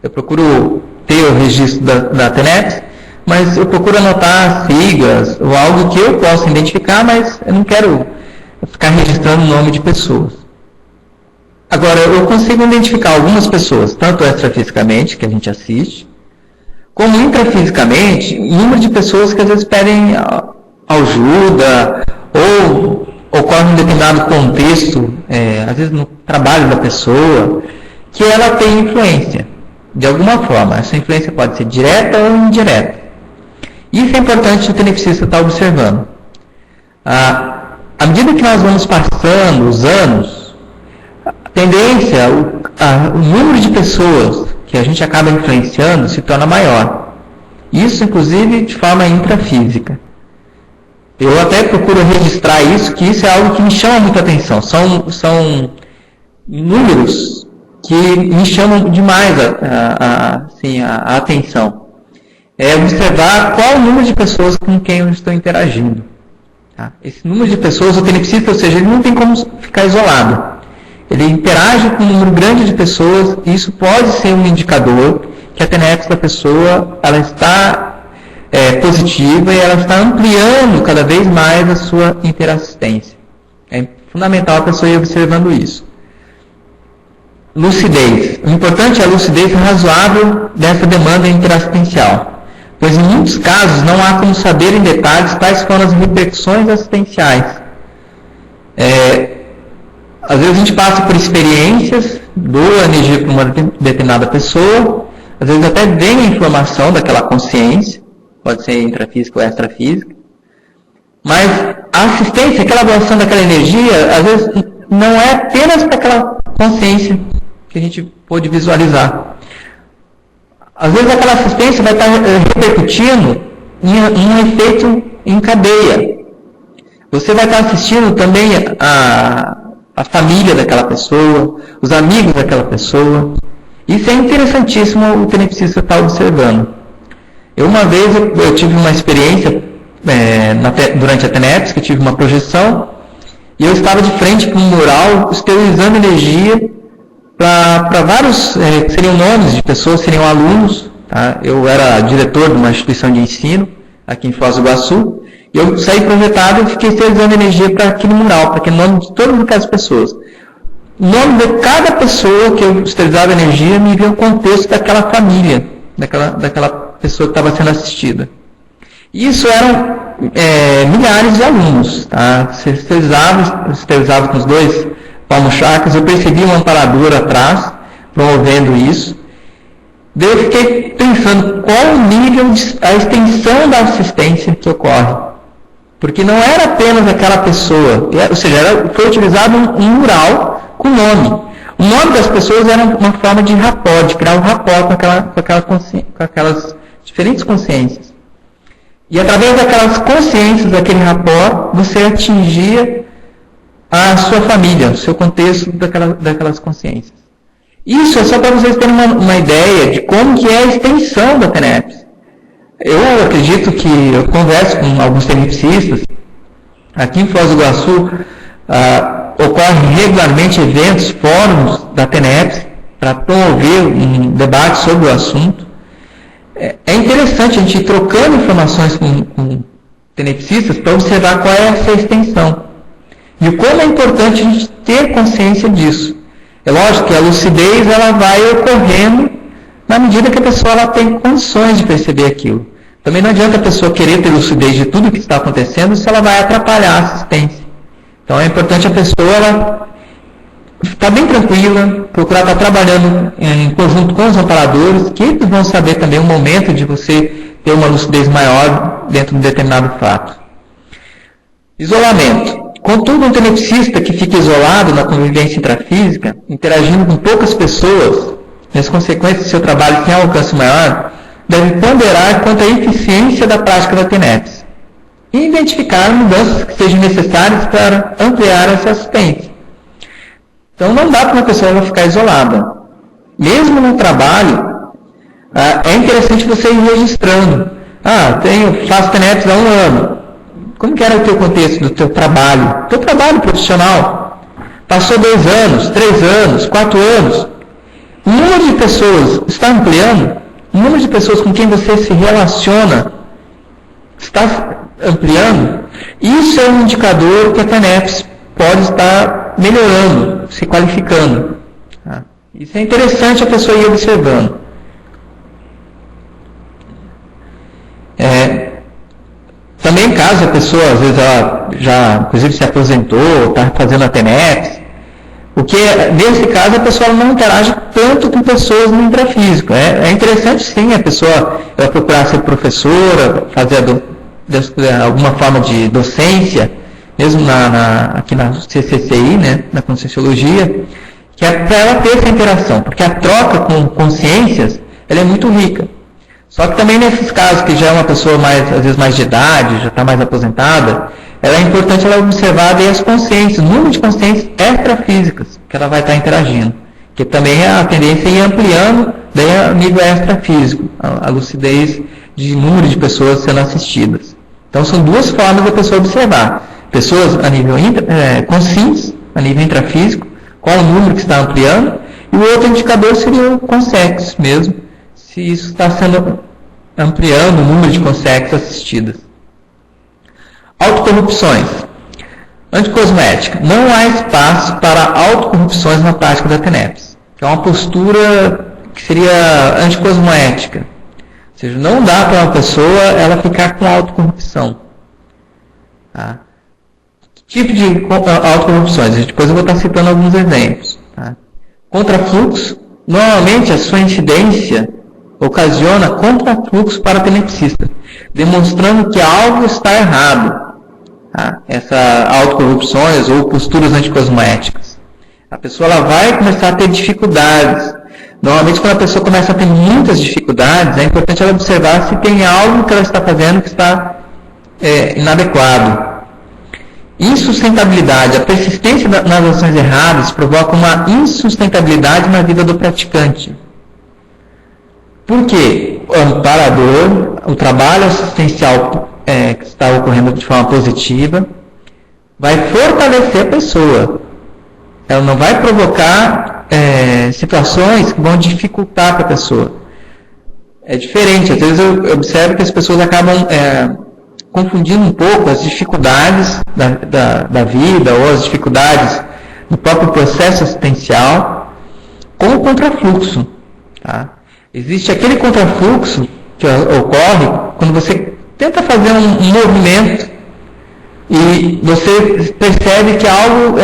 Eu procuro ter o registro da TENEPS, mas eu procuro anotar siglas ou algo que eu possa identificar, mas eu não quero ficar registrando o nome de pessoas. Agora, eu consigo identificar algumas pessoas, tanto extrafisicamente, que a gente assiste, como intrafisicamente, o número de pessoas que às vezes pedem ajuda, ou ocorre um determinado contexto, às vezes no trabalho da pessoa, que ela tem influência, de alguma forma. Essa influência pode ser direta ou indireta. Isso é importante o tenepsista estar observando. À medida que nós vamos passando os anos, a tendência, o número de pessoas que a gente acaba influenciando se torna maior. Isso, inclusive, de forma intrafísica. Eu até procuro registrar isso, que isso é algo que me chama muita atenção. São números que me chamam demais a atenção. É observar qual o número de pessoas com quem eu estou interagindo. Tá? Esse número de pessoas, o tenepsista, ou seja, ele não tem como ficar isolado. Ele interage com um número grande de pessoas, e isso pode ser um indicador que a TENEPS da pessoa ela está positiva e ela está ampliando cada vez mais a sua interassistência. É fundamental a pessoa ir observando isso. Lucidez. O importante é a lucidez razoável dessa demanda interassistencial, pois em muitos casos não há como saber em detalhes quais foram as repercussões assistenciais. Às vezes a gente passa por experiências, doa energia para uma determinada pessoa, às vezes até vem a informação daquela consciência, pode ser intrafísica ou extrafísica, mas a assistência, aquela doação daquela energia, às vezes não é apenas para aquela consciência que a gente pôde visualizar. Às vezes aquela assistência vai estar repercutindo em um efeito em cadeia. Você vai estar assistindo também a família daquela pessoa, os amigos daquela pessoa. Isso é interessantíssimo o tenepsista estar observando. Uma vez eu tive uma experiência durante a TENEPS, que eu tive uma projeção, e eu estava de frente para um mural esterilizando energia para vários, que seriam nomes de pessoas, seriam alunos. Tá? Eu era diretor de uma instituição de ensino aqui em Foz do Iguaçu, e eu saí projetado e fiquei esterilizando energia para aquele mural, para aquele nome de todas aquelas pessoas. O nome de cada pessoa que eu esterilizava energia me veio o contexto daquela família, daquela pessoa que estava sendo assistida. Isso eram milhares de alunos. Tá? Se esterilizava com os dois palmo-chakras, eu percebi um amparador atrás, promovendo isso. Daí eu fiquei pensando qual o nível, a extensão da assistência que ocorre. Porque não era apenas aquela pessoa, ou seja, foi utilizado um mural com nome. O nome das pessoas era uma forma de rapport, de criar um rapport com aquelas diferentes consciências. E através daquelas consciências, daquele rapport, você atingia a sua família, o seu contexto daquelas consciências. Isso é só para vocês terem uma ideia de como que é a extensão da TENEPS. Eu acredito que eu converso com alguns tenepsistas. Aqui em Foz do Iguaçu ocorrem regularmente eventos, fóruns da TENEPS para promover um debate sobre o assunto. é interessante a gente ir trocando informações com tenepsistas para observar qual é essa extensão. E o como é importante a gente ter consciência disso. É lógico que a lucidez ela vai ocorrendo na medida que a pessoa ela tem condições de perceber aquilo. Também não adianta a pessoa querer ter lucidez de tudo que está acontecendo se ela vai atrapalhar a assistência. Então é importante a pessoa ela ficar bem tranquila, procurar estar trabalhando em conjunto com os amparadores, que eles vão saber também o momento de você ter uma lucidez maior dentro de um determinado fato. Isolamento. Contudo, um tenepsista que fica isolado na convivência intrafísica, interagindo com poucas pessoas, nas consequências do seu trabalho sem alcance maior, deve ponderar quanto à eficiência da prática da TENEPS e identificar mudanças que sejam necessárias para ampliar essa assistência. Então não dá para uma pessoa ficar isolada. Mesmo no trabalho, é interessante você ir registrando. Faço TENEPS há 1 ano. Como que era o teu contexto do teu trabalho? Teu trabalho profissional. Passou 2 anos, 3 anos, 4 anos. O número de pessoas está ampliando? O número de pessoas com quem você se relaciona está ampliando? Isso é um indicador que a TENEPS pode estar melhorando, se qualificando. Isso é interessante a pessoa ir observando. Também caso a pessoa, às vezes, ela já, inclusive, se aposentou, está fazendo a TENEPS, porque, nesse caso, a pessoa não interage tanto com pessoas no intrafísico. É interessante, sim, a pessoa ela procurar ser professora, fazer alguma forma de docência, mesmo aqui na CCCI, né, na Conscienciologia, que é para ela ter essa interação, porque a troca com consciências ela é muito rica. Só que também nesses casos que já é uma pessoa às vezes mais de idade, já está mais aposentada, é importante ela observar daí as consciências, o número de consciências extrafísicas que ela vai estar interagindo. Que também é a tendência é ir ampliando daí a nível extrafísico, a lucidez de número de pessoas sendo assistidas. Então são 2 formas da pessoa observar. Pessoas a nível conscientes, a nível intrafísico, qual o número que está ampliando, e o outro indicador seria o consex mesmo, se isso está sendo ampliando o número de consex assistidas. Autocorrupções. Anticosmética. Não há espaço para autocorrupções na prática da TENEPS, que é uma postura que seria anticosmética. Ou seja, não dá para uma pessoa ela ficar com autocorrupção. Tá? Que tipo de autocorrupções? Depois eu vou estar citando alguns exemplos. Tá? Contrafluxo. Normalmente a sua incidência ocasiona contrafluxo para tenepsista, demonstrando que algo está errado. Tá? Essas autocorrupções ou posturas anticosméticas. A pessoa ela vai começar a ter dificuldades. Normalmente, quando a pessoa começa a ter muitas dificuldades, é importante ela observar se tem algo que ela está fazendo que está inadequado. Insustentabilidade. A persistência nas ações erradas provoca uma insustentabilidade na vida do praticante. Por quê? O amparador, o trabalho assistencial que está ocorrendo de forma positiva, vai fortalecer a pessoa. Ela não vai provocar situações que vão dificultar para a pessoa. É diferente. Às vezes eu observo que as pessoas acabam confundindo um pouco as dificuldades da vida ou as dificuldades do próprio processo assistencial com o contrafluxo. Tá? Existe aquele contrafluxo que ocorre quando você tenta fazer um movimento e você percebe que algo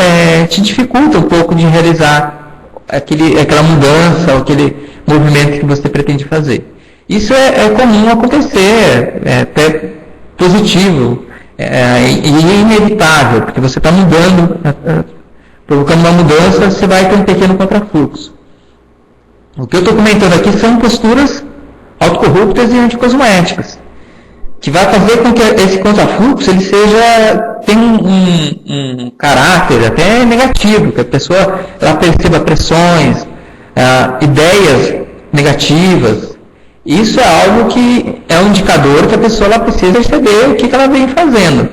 te dificulta um pouco de realizar aquela mudança, aquele movimento que você pretende fazer. Isso é comum acontecer, é até positivo e inevitável, porque você está mudando, provocando uma mudança, você vai ter um pequeno contrafluxo. O que eu estou comentando aqui são posturas autocorruptas e anticosmoéticas, que vai fazer com que esse contrafluxo ele tenha um caráter até negativo, que a pessoa ela perceba pressões, ideias negativas. Isso é algo que é um indicador que a pessoa ela precisa perceber o que ela vem fazendo.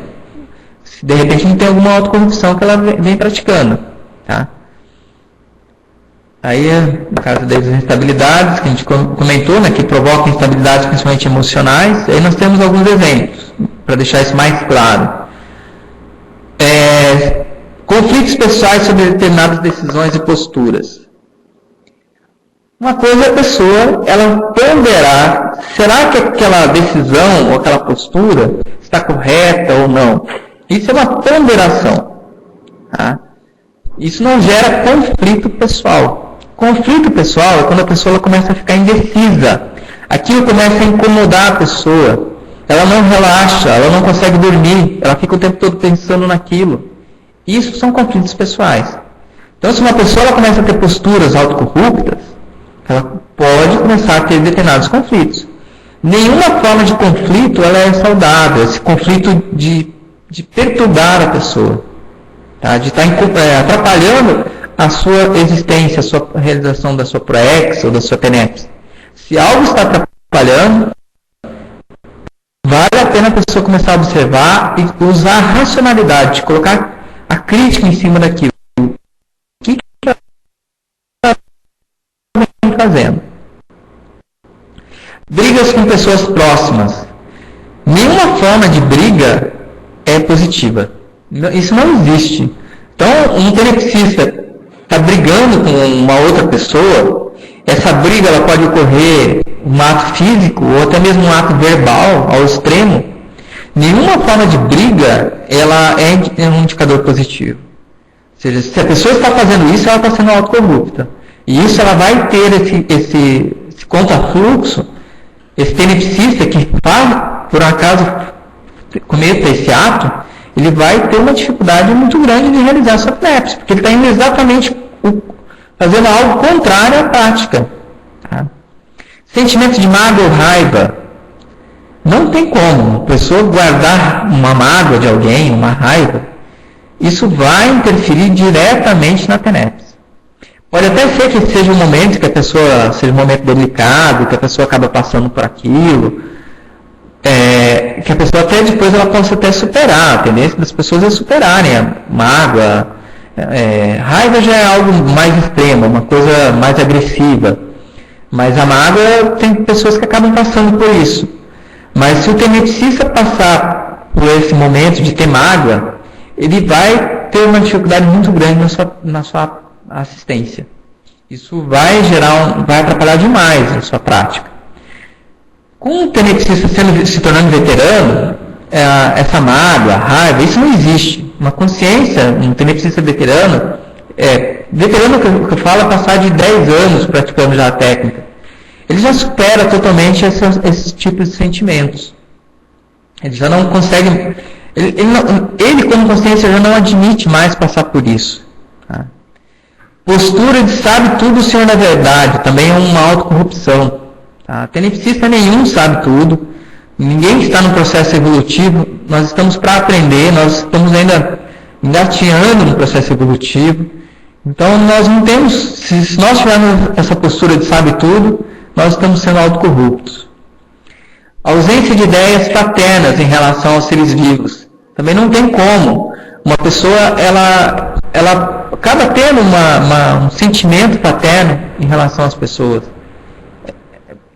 Se de repente não tem alguma autocorrupção que ela vem praticando. Tá? Aí, no caso das instabilidades, que a gente comentou, né, que provocam instabilidades principalmente emocionais, aí nós temos alguns exemplos, para deixar isso mais claro. Conflitos pessoais sobre determinadas decisões e posturas. Uma coisa é a pessoa, ela ponderar, será que aquela decisão ou aquela postura está correta ou não? Isso é uma ponderação. Tá? Isso não gera conflito pessoal. Conflito pessoal é quando a pessoa começa a ficar indecisa. Aquilo começa a incomodar a pessoa. Ela não relaxa, ela não consegue dormir, ela fica o tempo todo pensando naquilo. Isso são conflitos pessoais. Então, se uma pessoa ela começa a ter posturas autocorruptas, ela pode começar a ter determinados conflitos. Nenhuma forma de conflito ela é saudável, esse conflito de perturbar a pessoa, tá? De estar atrapalhando a sua existência, a sua realização da sua proex ou da sua teneps. Se algo está atrapalhando, vale a pena a pessoa começar a observar e usar a racionalidade, de colocar a crítica em cima daquilo. O que ela está fazendo? Brigas com pessoas próximas. Nenhuma forma de briga é positiva. Isso não existe. Então, um tenepsista está brigando com uma outra pessoa, essa briga ela pode ocorrer um ato físico ou até mesmo um ato verbal ao extremo. Nenhuma forma de briga ela é um indicador positivo. Ou seja, se a pessoa está fazendo isso, ela está sendo autocorrupta. E isso ela vai ter esse contrafluxo, esse tenepsista que por acaso cometa esse ato, ele vai ter uma dificuldade muito grande de realizar a sua tenepse, porque ele está indo exatamente fazendo algo contrário à prática. Tá? Sentimento de mágoa ou raiva. Não tem como a pessoa guardar uma mágoa de alguém, uma raiva. Isso vai interferir diretamente na tenepse. Pode até ser que seja um momento que a pessoa, seja um momento delicado, que a pessoa acaba passando por aquilo, que a pessoa até depois ela possa até superar. A tendência das pessoas é superarem a mágoa. Raiva já é algo mais extremo, uma coisa mais agressiva. Mas a mágoa, tem pessoas que acabam passando por isso. Mas se o tenepsista passar por esse momento de ter mágoa, ele vai ter uma dificuldade muito grande na sua assistência. Isso vai atrapalhar demais a sua prática. Com o tenepsista se tornando veterano, essa mágoa, a raiva, isso não existe. Uma consciência, um tenepsista veterano que eu falo é passar de 10 anos praticando já a técnica. Ele já supera totalmente esses tipos de sentimentos. Ele já não consegue... Ele como consciência, já não admite mais passar por isso. Tá? Postura de sabe tudo o Senhor da verdade, também é uma autocorrupção. Tá? Tenepsista nenhum sabe tudo. Ninguém está no processo evolutivo. Nós estamos para aprender, nós estamos ainda engateando no processo evolutivo. Então, nós não temos... Se nós tivermos essa postura de sabe tudo, nós estamos sendo autocorruptos. A ausência de ideias paternas em relação aos seres vivos. Também não tem como. Uma pessoa, ela acaba tendo um sentimento paterno em relação às pessoas.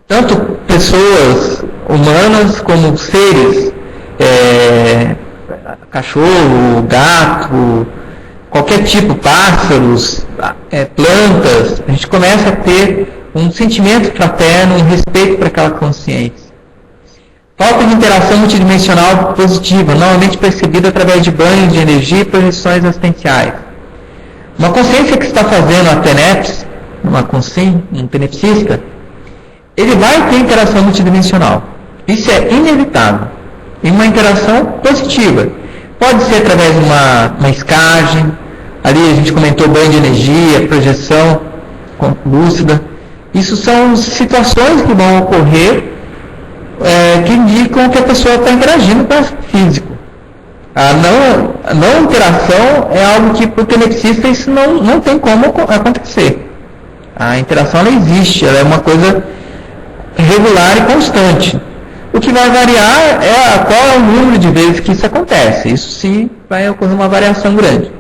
Tanto pessoas humanas como seres, cachorro, gato, qualquer tipo, pássaros, plantas, a gente começa a ter um sentimento fraterno, um respeito para aquela consciência. Falta de interação multidimensional positiva, normalmente percebida através de banhos de energia e projeções assistenciais. Uma consciência que está fazendo a tenepse, um tenepsista, ele vai ter interação multidimensional. Isso é inevitável. E uma interação positiva. Pode ser através de uma escagem, ali a gente comentou banho de energia, projeção lúcida. Isso são situações que vão ocorrer que indicam que a pessoa está interagindo com o físico. A não interação é algo que para o tenepsista isso não tem como acontecer. A interação ela existe, ela é uma coisa regular e constante. O que vai variar qual é o número de vezes que isso acontece. Isso sim vai ocorrer uma variação grande.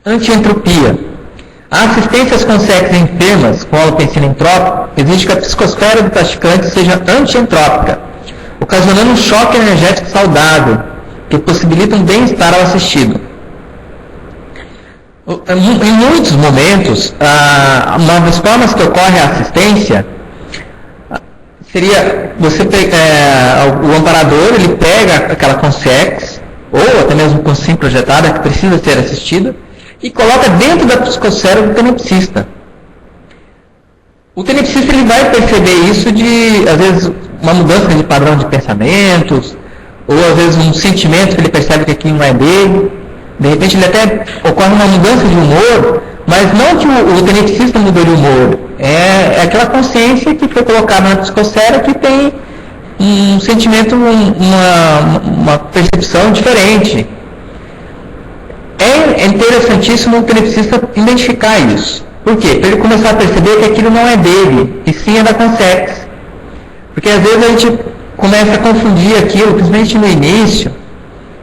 Antientropia. A assistência às consciências enfermas com alopecia entrópica exige que a psicosfera do praticante seja antientrópica, ocasionando um choque energético saudável, que possibilita um bem-estar ao assistido. Em muitos momentos, uma das formas que ocorre a assistência seria o amparador, ele pega aquela consciência, ou até mesmo consciência projetada que precisa ser assistida, e coloca dentro da psicosfera do tenepsista. O tenepsista ele vai perceber isso às vezes, uma mudança de padrão de pensamentos, ou às vezes um sentimento que ele percebe que aquilo não é dele. De repente ele até ocorre uma mudança de humor, mas não que o tenepsista mudou de humor. É aquela consciência que foi colocada na psicosfera que tem um sentimento, uma percepção diferente. É interessantíssimo o tenepsista identificar isso. Por quê? Para ele começar a perceber que aquilo não é dele, e sim é da consciência. Porque às vezes a gente começa a confundir aquilo, principalmente no início.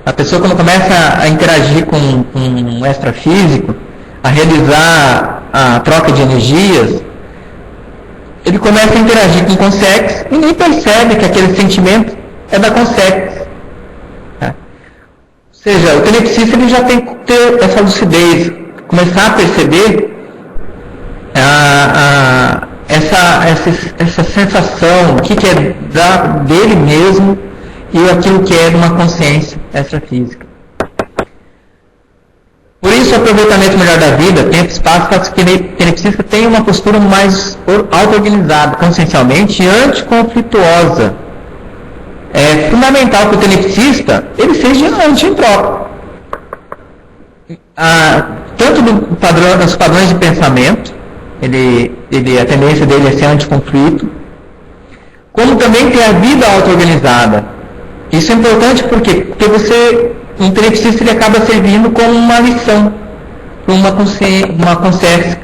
A pessoa quando começa a interagir com um extrafísico, a realizar a troca de energias, ele começa a interagir com o consciência e nem percebe que aquele sentimento é da consciência. Ou seja, o tenepsista ele já tem que ter essa lucidez, começar a perceber essa sensação, o que é dele mesmo e aquilo que é de uma consciência extrafísica. Por isso, o aproveitamento melhor da vida, tempo e espaço, faz com que o tenepsista tenha uma postura mais auto-organizada, consciencialmente e anticonflituosa. É fundamental que o tenepsista ele seja anti-entrópico. Tanto nos padrões de pensamento, a tendência dele é ser anticonflito, como também ter a vida auto-organizada. Isso é importante porque um tenepsista ele acaba servindo como uma lição para uma consciência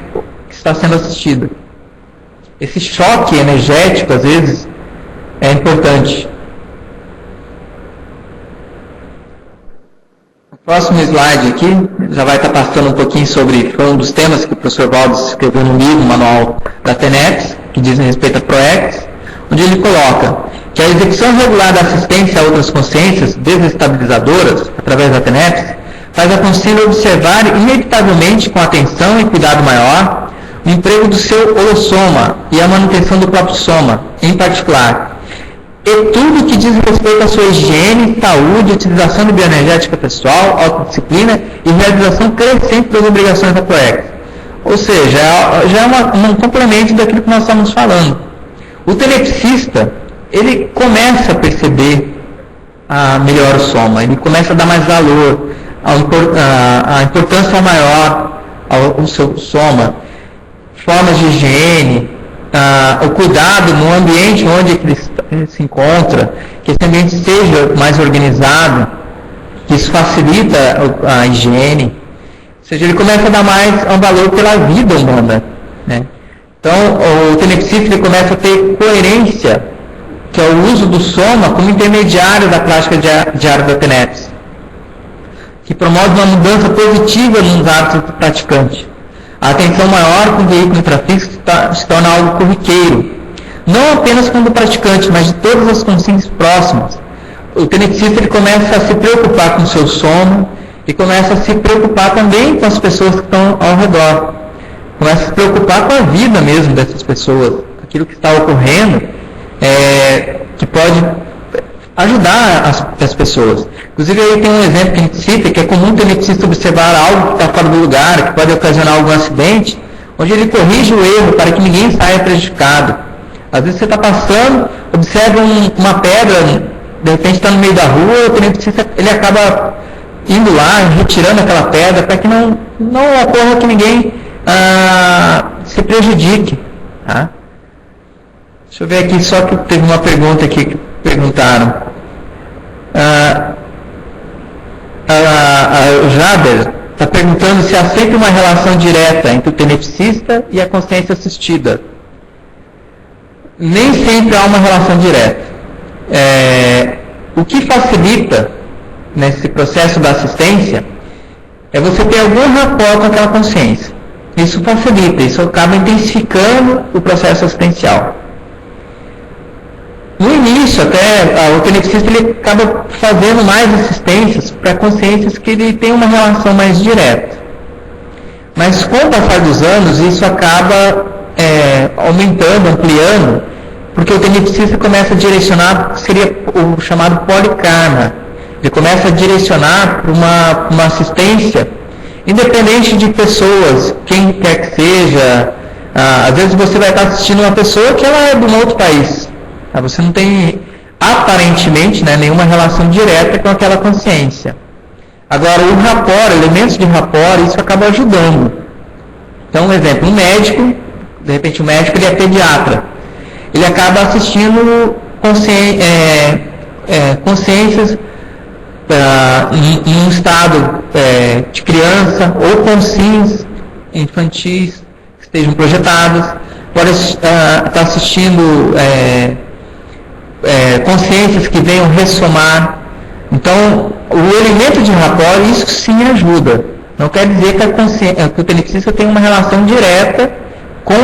que está sendo assistida. Esse choque energético, às vezes, é importante. O próximo slide aqui já vai estar passando um pouquinho foi um dos temas que o professor Valdes escreveu no livro, Manual da TENEPS, que dizem respeito a PROEX, onde ele coloca que a execução regular da assistência a outras consciências desestabilizadoras, através da TENEPS, faz a consciência observar inevitavelmente com atenção e cuidado maior o emprego do seu holossoma e a manutenção do próprio soma, em particular, e tudo que diz respeito à sua higiene, saúde, utilização de bioenergética pessoal, autodisciplina e realização crescente das obrigações da PROEX. Ou seja, já é um complemento daquilo que nós estamos falando. O tenepsista, ele começa a perceber melhor o soma, ele começa a dar mais valor, a importância maior ao seu soma, formas de higiene, o cuidado no ambiente onde ele se encontra, que esse ambiente seja mais organizado, que isso facilita a higiene. Ou seja, ele começa a dar mais um valor pela vida humana, né? Então, o tenepsista ele começa a ter coerência, que é o uso do soma como intermediário da prática diária da TENEPS, que promove uma mudança positiva nos hábitos do praticante. A atenção maior com o veículo intrafísico se torna algo corriqueiro, não apenas com o do praticante, mas de todas as consciências próximas. O tenepsista ele começa a se preocupar com o seu sono e começa a se preocupar também com as pessoas que estão ao redor. Começa a se preocupar com a vida mesmo dessas pessoas, aquilo que está ocorrendo, que pode ajudar as pessoas. Inclusive aí tem um exemplo que a gente cita, que é comum o tenepsista observar algo que está fora do lugar, que pode ocasionar algum acidente, onde ele corrige o erro para que ninguém saia prejudicado. Às vezes você está passando, observa uma pedra, de repente está no meio da rua, o tenepsista ele acaba indo lá, retirando aquela pedra, para que não ocorra que ninguém se prejudique. Tá? Deixa eu ver aqui, só que teve uma pergunta aqui que perguntaram. O Jader está perguntando se há sempre uma relação direta entre o tenepsista e a consciência assistida. Nem sempre há uma relação direta. O que facilita nesse processo da assistência é você ter algum rapport com aquela consciência. Isso facilita, isso acaba intensificando o processo assistencial. No início, até, o tenepsista ele acaba fazendo mais assistências para consciências que ele tem uma relação mais direta. Mas com o passar dos anos, isso acaba aumentando, ampliando, porque o tenepsista começa a direcionar, seria o chamado polikarma. Ele começa a direcionar para uma assistência, independente de pessoas, quem quer que seja. Às vezes você vai estar assistindo uma pessoa que ela é de um outro país. Você não tem, aparentemente, nenhuma relação direta com aquela consciência. Agora, o rapport, elementos de rapport, isso acaba ajudando. Então, um exemplo, um médico, de repente o médico ele é pediatra. Ele acaba assistindo consciências em um estado de criança ou consciências infantis que estejam projetadas. Pode estar assistindo consciências que venham ressomar. Então, o elemento de rapport, isso sim ajuda. Não quer dizer que o tenepsista tem uma relação direta com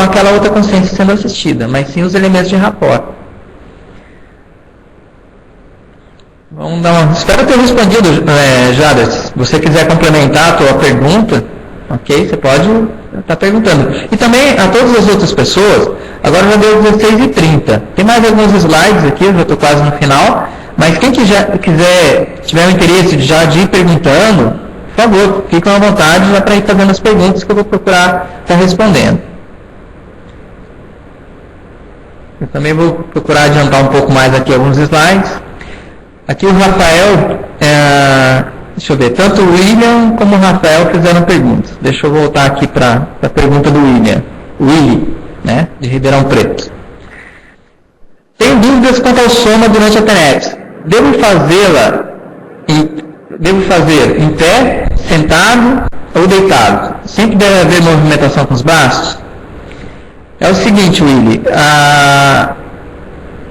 aquela outra consciência sendo assistida, mas sim os elementos de rapport. Vamos dar uma... Espero ter respondido, Jada. Se você quiser complementar a tua pergunta, ok? Você pode estar perguntando. E também a todas as outras pessoas, agora já deu 16h30. Tem mais alguns slides aqui, eu já estou quase no final. Mas quem tiver o interesse de ir perguntando, por favor, fiquem à vontade já para ir fazendo as perguntas que eu vou procurar estar respondendo. Eu também vou procurar adiantar um pouco mais aqui alguns slides. Aqui o Rafael, deixa eu ver, tanto o William como o Rafael fizeram perguntas. Deixa eu voltar aqui para a pergunta do William. Willy, de Ribeirão Preto. Tenho dúvidas quanto ao soma durante a TENEPS. Devo fazer em pé, sentado ou deitado? Sempre deve haver movimentação com os braços? É o seguinte, Willy,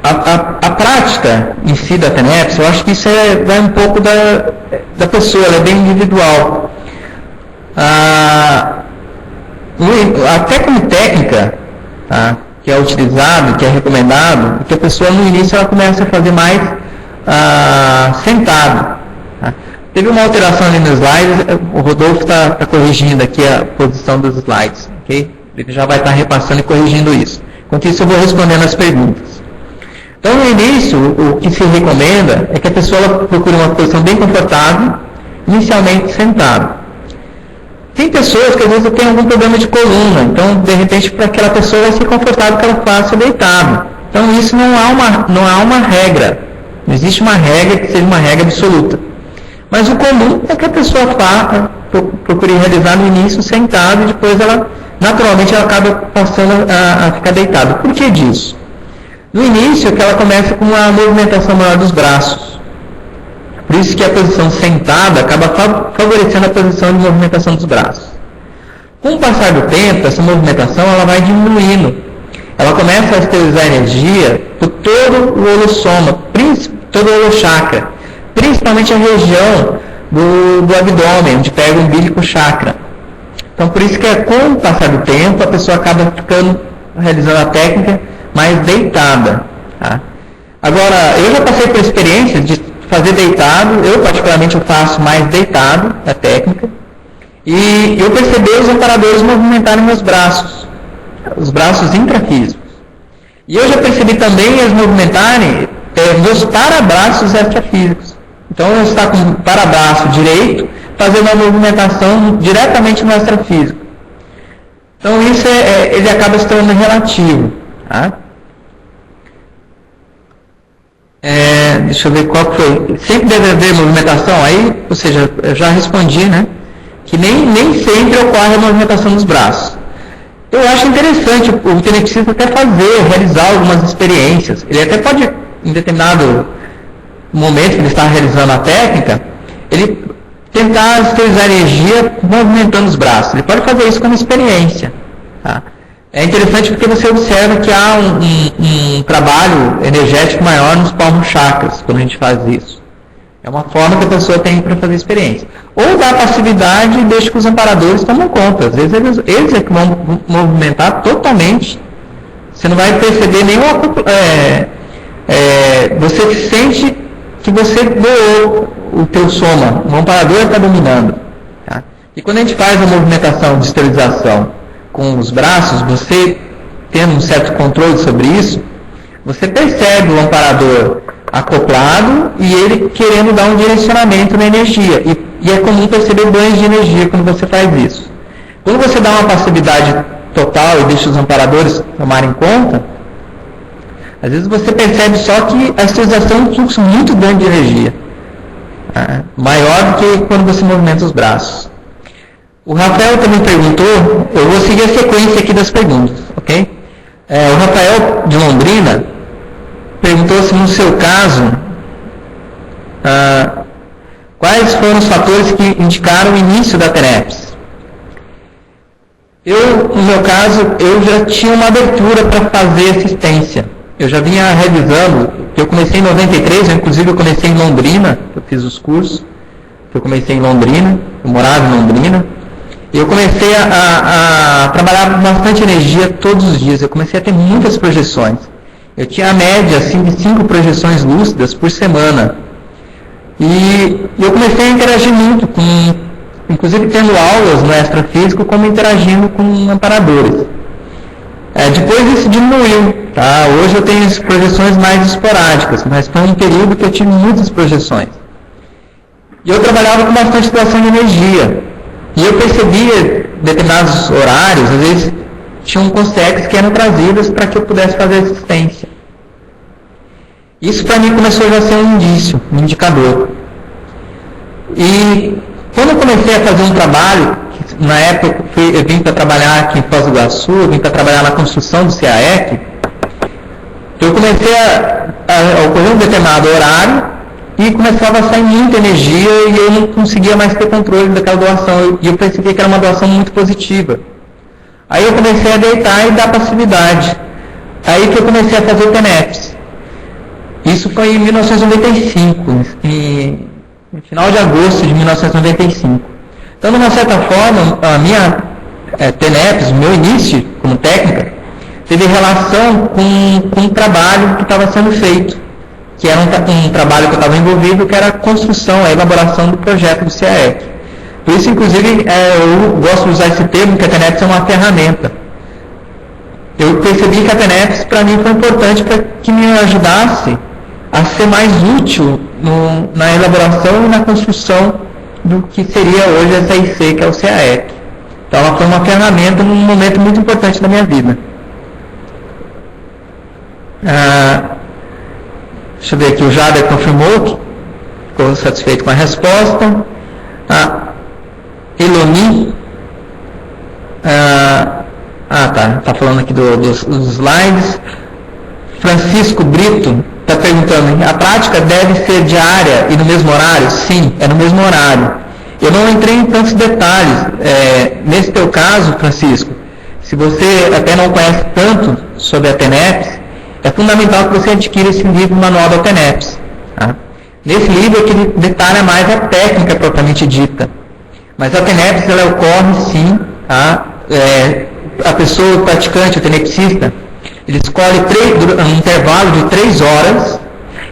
a prática em si da TENEPS, eu acho que isso vai um pouco da pessoa, ela é bem individual. Até como técnica, que é utilizado, que é recomendado, que a pessoa no início ela começa a fazer mais sentado. Teve uma alteração ali nos slides, o Rodolfo está corrigindo aqui a posição dos slides, ok? Ele já vai estar repassando e corrigindo isso. Enquanto isso eu vou respondendo as perguntas. Então no início, o que se recomenda é que a pessoa procure uma posição bem confortável, inicialmente sentado. Tem pessoas que às vezes têm algum problema de coluna, então de repente para aquela pessoa vai ser confortável que ela faça deitado. Então isso não há uma regra, não existe uma regra que seja uma regra absoluta. Mas o comum é que a pessoa procure realizar no início sentado e depois naturalmente ela acaba passando a ficar deitada. Por que disso? No início é que ela começa com uma movimentação maior dos braços. Por isso que a posição sentada acaba favorecendo a posição de movimentação dos braços. Com o passar do tempo, essa movimentação ela vai diminuindo. Ela começa a esterilizar energia por todo o holossoma, todo o holochakra, principalmente a região do abdômen, onde pega o umbilical chakra. Então, por isso que com o passar do tempo, a pessoa acaba realizando a técnica mais deitada. Tá? Agora, eu já passei por experiências de fazer deitado, eu particularmente eu faço mais deitado, a técnica, e eu percebi os amparadores movimentarem meus braços, os braços intrafísicos. E eu já percebi também eles movimentarem meus parabraços extrafísicos. Então eu estou com o parabraço direito, fazendo uma movimentação diretamente no extrafísico. Então isso ele acaba se tornando relativo. Tá? Deixa eu ver qual foi. Sempre deve haver movimentação, aí, ou seja, eu já respondi, que nem sempre ocorre a movimentação dos braços. Eu acho interessante o tenepsista até realizar algumas experiências. Ele até pode, em determinado momento que ele está realizando a técnica, ele tentar esterilizar a energia movimentando os braços. Ele pode fazer isso como experiência. Tá? É interessante porque você observa que há um trabalho energético maior nos palmos chakras quando a gente faz isso. É uma forma que a pessoa tem para fazer experiência. Ou dá passividade e deixa que os amparadores tomam conta. Às vezes eles é que vão movimentar totalmente. Você não vai perceber nenhuma... você sente que você doou o teu soma. O amparador está dominando. Tá? E quando a gente faz a movimentação de esterilização com os braços, você tendo um certo controle sobre isso, você percebe o amparador acoplado e ele querendo dar um direcionamento na energia. E é comum perceber banhos de energia quando você faz isso. Quando você dá uma passividade total e deixa os amparadores tomarem conta, às vezes você percebe só que a esterilização é um fluxo muito grande de energia. Maior do que quando você movimenta os braços. O Rafael também perguntou, eu vou seguir a sequência aqui das perguntas, ok? O Rafael de Londrina perguntou se no seu caso, quais foram os fatores que indicaram o início da TENEPS? No meu caso, eu já tinha uma abertura para fazer assistência. Eu já vinha revisando, eu comecei em 93, inclusive eu comecei em Londrina, eu fiz os cursos, eu comecei em Londrina, eu morava em Londrina, e eu comecei a trabalhar com bastante energia todos os dias, eu comecei a ter muitas projeções. Eu tinha a média assim, de 5 projeções lúcidas por semana. E eu comecei a interagir muito, inclusive tendo aulas no extrafísico, como interagindo com amparadores. Depois isso diminuiu. Tá? Hoje eu tenho as projeções mais esporádicas, mas foi um período que eu tive muitas projeções. E eu trabalhava com bastante doação de energia. E eu percebia determinados horários, às vezes tinham consegues que eram trazidas para que eu pudesse fazer assistência. Isso para mim começou já a ser um indício, um indicador. E quando eu comecei a fazer um trabalho, na época eu vim para trabalhar aqui em Foz do Iguaçu, eu vim para trabalhar na construção do CAEC, eu comecei a ocorrer um determinado horário e começava a sair muita energia e eu não conseguia mais ter controle daquela doação. E eu percebi que era uma doação muito positiva. Aí eu comecei a deitar e dar passividade. Aí que eu comecei a fazer o TENEPS. Isso foi em 1995, no final de agosto de 1995. Então, de uma certa forma, a minha TENEPS, o meu início como técnica, teve relação com um trabalho que estava sendo feito, que era um trabalho que eu estava envolvido, que era a construção, a elaboração do projeto do CAEC. Por isso, inclusive, eu gosto de usar esse termo, que a TENEPS é uma ferramenta. Eu percebi que a TENEPS, para mim, foi importante para que me ajudasse a ser mais útil na elaboração e na construção do que seria hoje essa IC, que é o CAEC. Então, ela foi uma ferramenta num momento muito importante da minha vida. Deixa eu ver aqui, o Jader confirmou que ficou satisfeito com a resposta. Eloni, tá falando aqui dos slides. Francisco Brito está perguntando, a prática deve ser diária e no mesmo horário? Sim, é no mesmo horário. Eu não entrei em tantos detalhes. Nesse teu caso, Francisco, se você até não conhece tanto sobre a TENEPS, é fundamental que você adquira esse livro, Manual da TENEPS. Tá? Nesse livro é que ele detalha mais a técnica propriamente dita. Mas a TENEPS, ela ocorre sim, tá? A pessoa, o praticante, o tenepsista, ele escolhe um intervalo de 3 horas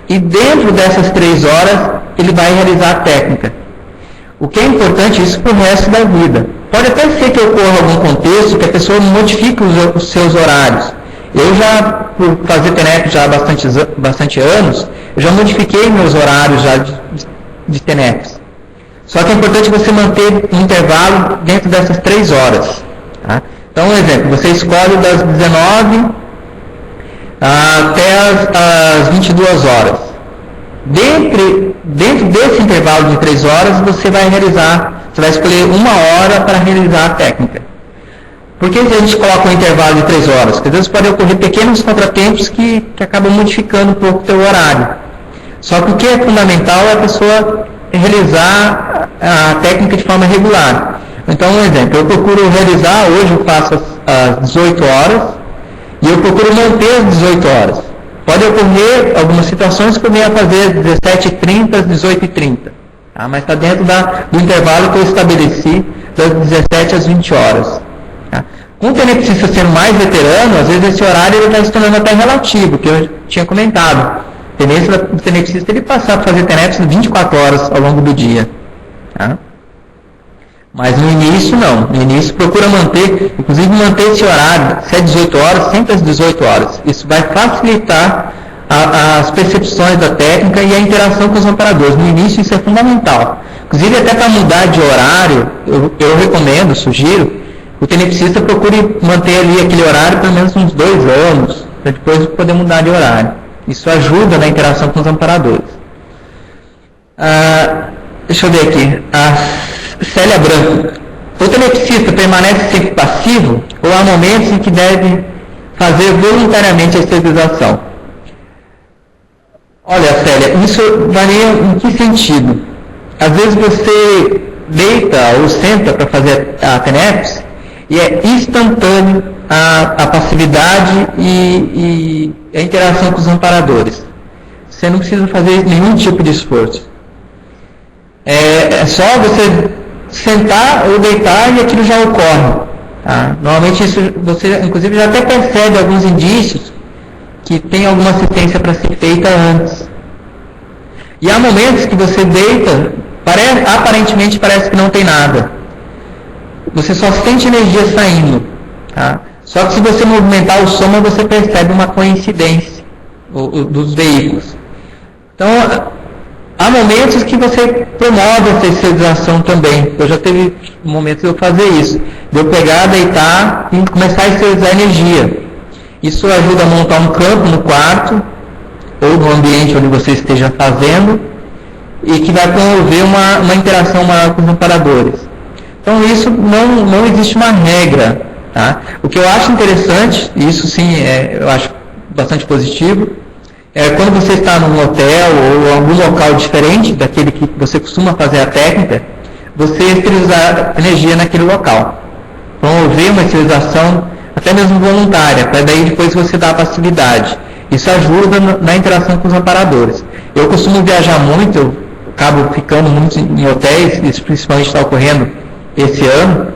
e dentro dessas 3 horas ele vai realizar a técnica. O que é importante isso para o resto da vida. Pode até ser que ocorra algum contexto que a pessoa modifique os seus horários. Eu já, por fazer TENEPS já há bastante anos, eu já modifiquei meus horários já de TENEPS. Só que é importante você manter um intervalo dentro dessas 3 horas. Tá? Então, um exemplo, você escolhe das 19 até as 22 horas. Dentro desse intervalo de 3 horas, você vai escolher 1 hora para realizar a técnica. Por que a gente coloca um intervalo de 3 horas? Porque às vezes pode ocorrer pequenos contratempos que acabam modificando um pouco o teu horário. Só que o que é fundamental é a pessoa realizar a técnica de forma regular. Então, um exemplo, eu procuro realizar, hoje eu faço às 18 horas, e eu procuro manter as 18 horas. Pode ocorrer algumas situações que eu venha fazer 17h30 às 18h30, tá? Mas está dentro do intervalo que eu estabeleci das 17 às 20 horas. Tá? Com o tenepsista sendo mais veterano, às vezes esse horário está se tornando até relativo, que eu tinha comentado. A tendência do tenepsista ele passar a fazer tenepsis 24 horas ao longo do dia. Tá? Mas no início não. No início procura manter, inclusive manter esse horário, se é 18 horas, sempre às 18 horas. Isso vai facilitar as percepções da técnica e a interação com os operadores. No início isso é fundamental. Inclusive até para mudar de horário, eu recomendo, sugiro, o tenepsista procure manter ali aquele horário pelo menos uns 2 anos, para depois poder mudar de horário. Isso ajuda na interação com os operadores. Deixa eu ver aqui. Célia Branco. O tenepsista permanece sempre passivo ou há momentos em que deve fazer voluntariamente a esterilização? Olha, Célia, isso varia em que sentido? Às vezes você deita ou senta para fazer a tenepse e é instantâneo a passividade e a interação com os amparadores. Você não precisa fazer nenhum tipo de esforço. É só você sentar ou deitar e aquilo já ocorre. Tá? Normalmente isso você inclusive já até percebe alguns indícios que tem alguma assistência para ser feita antes. E há momentos que você deita, aparentemente parece que não tem nada. Você só sente energia saindo. Tá? Só que se você movimentar o soma, você percebe uma coincidência dos veículos. Então, há momentos que você promove essa esterilização também. Eu já teve momentos de eu fazer isso. De eu pegar, deitar e começar a esterilizar energia. Isso ajuda a montar um campo no quarto ou no ambiente onde você esteja fazendo e que vai promover uma interação maior com os amparadores. Então isso não existe uma regra. Tá? O que eu acho interessante, e isso sim eu acho bastante positivo, é quando você está num hotel ou em algum local diferente daquele que você costuma fazer a técnica, você esterilizar energia naquele local. Promover uma esterilização até mesmo voluntária, para daí depois você dar a passividade. Isso ajuda na interação com os amparadores. Eu costumo viajar muito, eu acabo ficando muito em hotéis, isso principalmente está ocorrendo esse ano,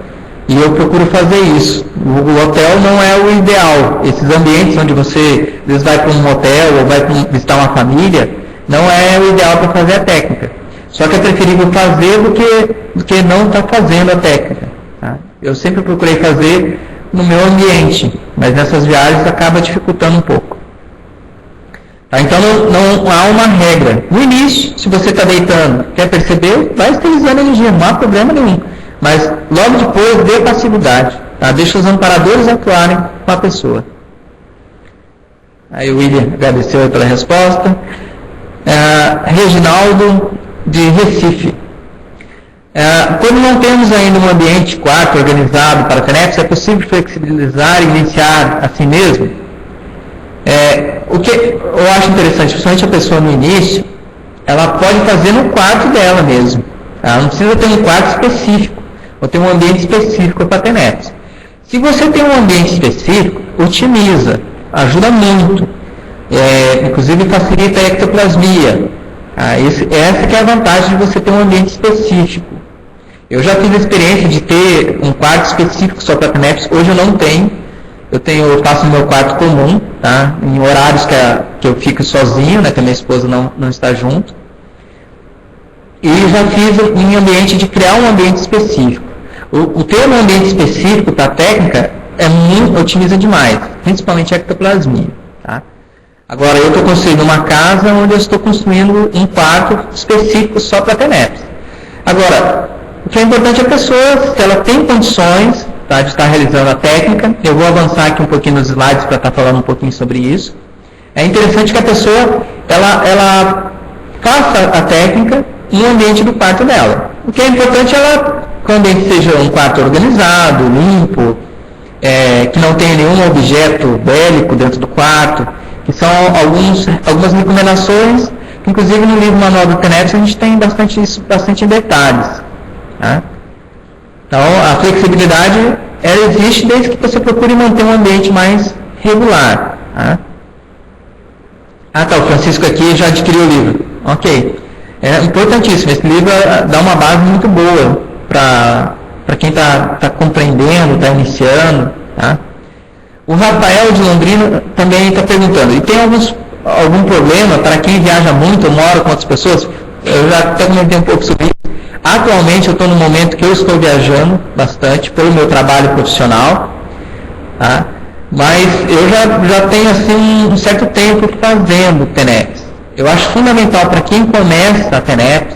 e eu procuro fazer isso. O hotel não é o ideal. Esses ambientes onde você às vezes vai para um hotel ou vai visitar uma família, não é o ideal para fazer a técnica. Só que é preferível fazer do que não estar fazendo a técnica. Tá? Eu sempre procurei fazer no meu ambiente, mas nessas viagens acaba dificultando um pouco. Tá? Então não há uma regra. No início, se você está deitando, quer perceber, vai esterilizando a energia, não há problema nenhum. Mas logo depois dê passividade. Tá? Deixa os amparadores atuarem com a pessoa. Aí o William agradeceu pela resposta. Reginaldo de Recife. Quando não temos ainda um ambiente quarto organizado para tenepse, é possível flexibilizar e iniciar assim mesmo? O que eu acho interessante, principalmente a pessoa no início, ela pode fazer no quarto dela mesmo. Ela não precisa ter um quarto específico, ou ter um ambiente específico para tenepse. Se você tem um ambiente específico, otimiza, ajuda muito. Inclusive facilita a ectoplasmia. Essa que é a vantagem de você ter um ambiente específico. Eu já fiz a experiência de ter um quarto específico só para tenepse, hoje eu não tenho. Eu faço no meu quarto comum, tá? Em horários que eu fico sozinho, né, que a minha esposa não está junto. E já fiz em ambiente de criar um ambiente específico. O ter um ambiente específico para a técnica otimiza demais, principalmente a ectoplasmia. Tá? Agora, eu estou construindo uma casa onde eu estou construindo um quarto específico só para tenepse. Agora, o que é importante é a pessoa, se ela tem condições, tá, de estar realizando a técnica. Eu vou avançar aqui um pouquinho nos slides para estar falando um pouquinho sobre isso. É interessante que a pessoa ela faça a técnica no ambiente do quarto dela. O que é importante que o ambiente seja um quarto organizado, limpo, que não tenha nenhum objeto bélico dentro do quarto, que são algumas recomendações, que inclusive no livro Manual do tenepse a gente tem bastante em detalhes. Tá? Então, a flexibilidade ela existe desde que você procure manter um ambiente mais regular. Tá? Ah, tá, o Francisco aqui já adquiriu o livro. Ok. É importantíssimo. Esse livro dá uma base muito boa para quem está compreendendo, está iniciando. Tá? O Rafael de Londrina também está perguntando, e tem algum problema para quem viaja muito ou mora com outras pessoas? Eu já até comentei um pouco sobre isso. Atualmente eu estou no momento que eu estou viajando bastante pelo meu trabalho profissional, tá? Mas eu já tenho assim um certo tempo fazendo TENEPS. Eu acho fundamental para quem começa a TENEPS,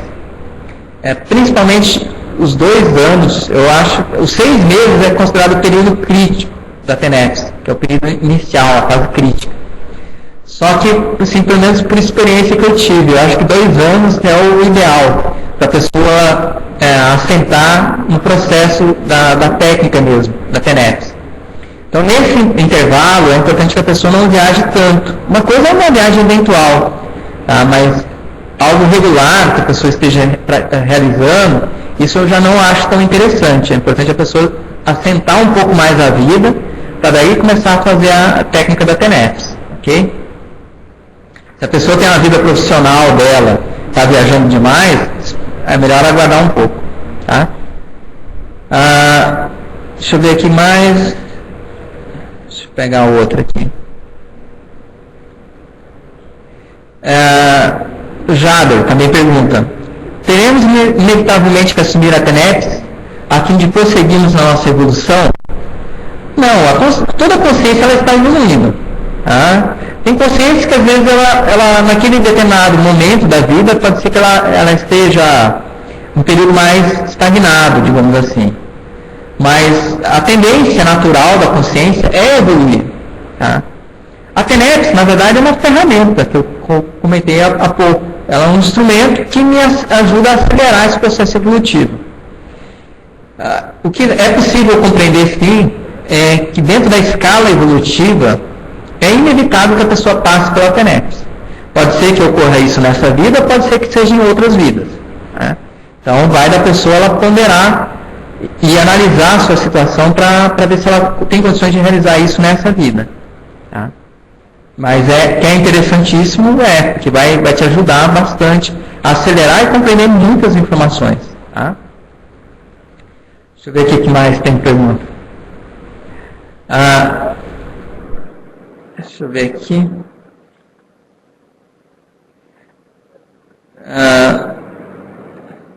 principalmente os 2 anos, eu acho, os 6 meses é considerado o período crítico da TENEPS, que é o período inicial, a fase crítica. Só que, assim, pelo menos por experiência que eu tive, eu acho que 2 anos é o ideal para a pessoa assentar no processo da técnica mesmo, da TENEPS. Então, nesse intervalo, é importante que a pessoa não viaje tanto. Uma coisa é uma viagem eventual, tá? Mas algo regular que a pessoa esteja realizando, isso eu já não acho tão interessante. É importante a pessoa assentar um pouco mais a vida, para daí começar a fazer a técnica da TENEPS, ok? Se a pessoa tem uma vida profissional dela, está viajando demais, é melhor aguardar um pouco, tá? Deixa eu ver aqui mais. Deixa eu pegar o outro aqui. Jader também pergunta, teremos inevitavelmente que assumir a TENEPS a fim de prosseguirmos na nossa evolução? Não, toda consciência ela está evoluindo. Tá? Tem consciência que às vezes ela naquele determinado momento da vida pode ser que ela esteja um período mais estagnado, digamos assim. Mas a tendência natural da consciência é evoluir. Tá? A TENEPS, na verdade, é uma ferramenta que eu comentei há pouco. Ela é um instrumento que me ajuda a acelerar esse processo evolutivo. O que é possível compreender, sim, é que dentro da escala evolutiva é inevitável que a pessoa passe pela TENEPS. Pode ser que ocorra isso nessa vida, pode ser que seja em outras vidas. Né? Então, vai da pessoa ela ponderar e analisar a sua situação para ver se ela tem condições de realizar isso nessa vida. Tá? Mas que é interessantíssimo, porque vai te ajudar bastante a acelerar e compreender muitas informações. Tá? Deixa eu ver aqui o que mais tem pergunta. Deixa eu ver aqui.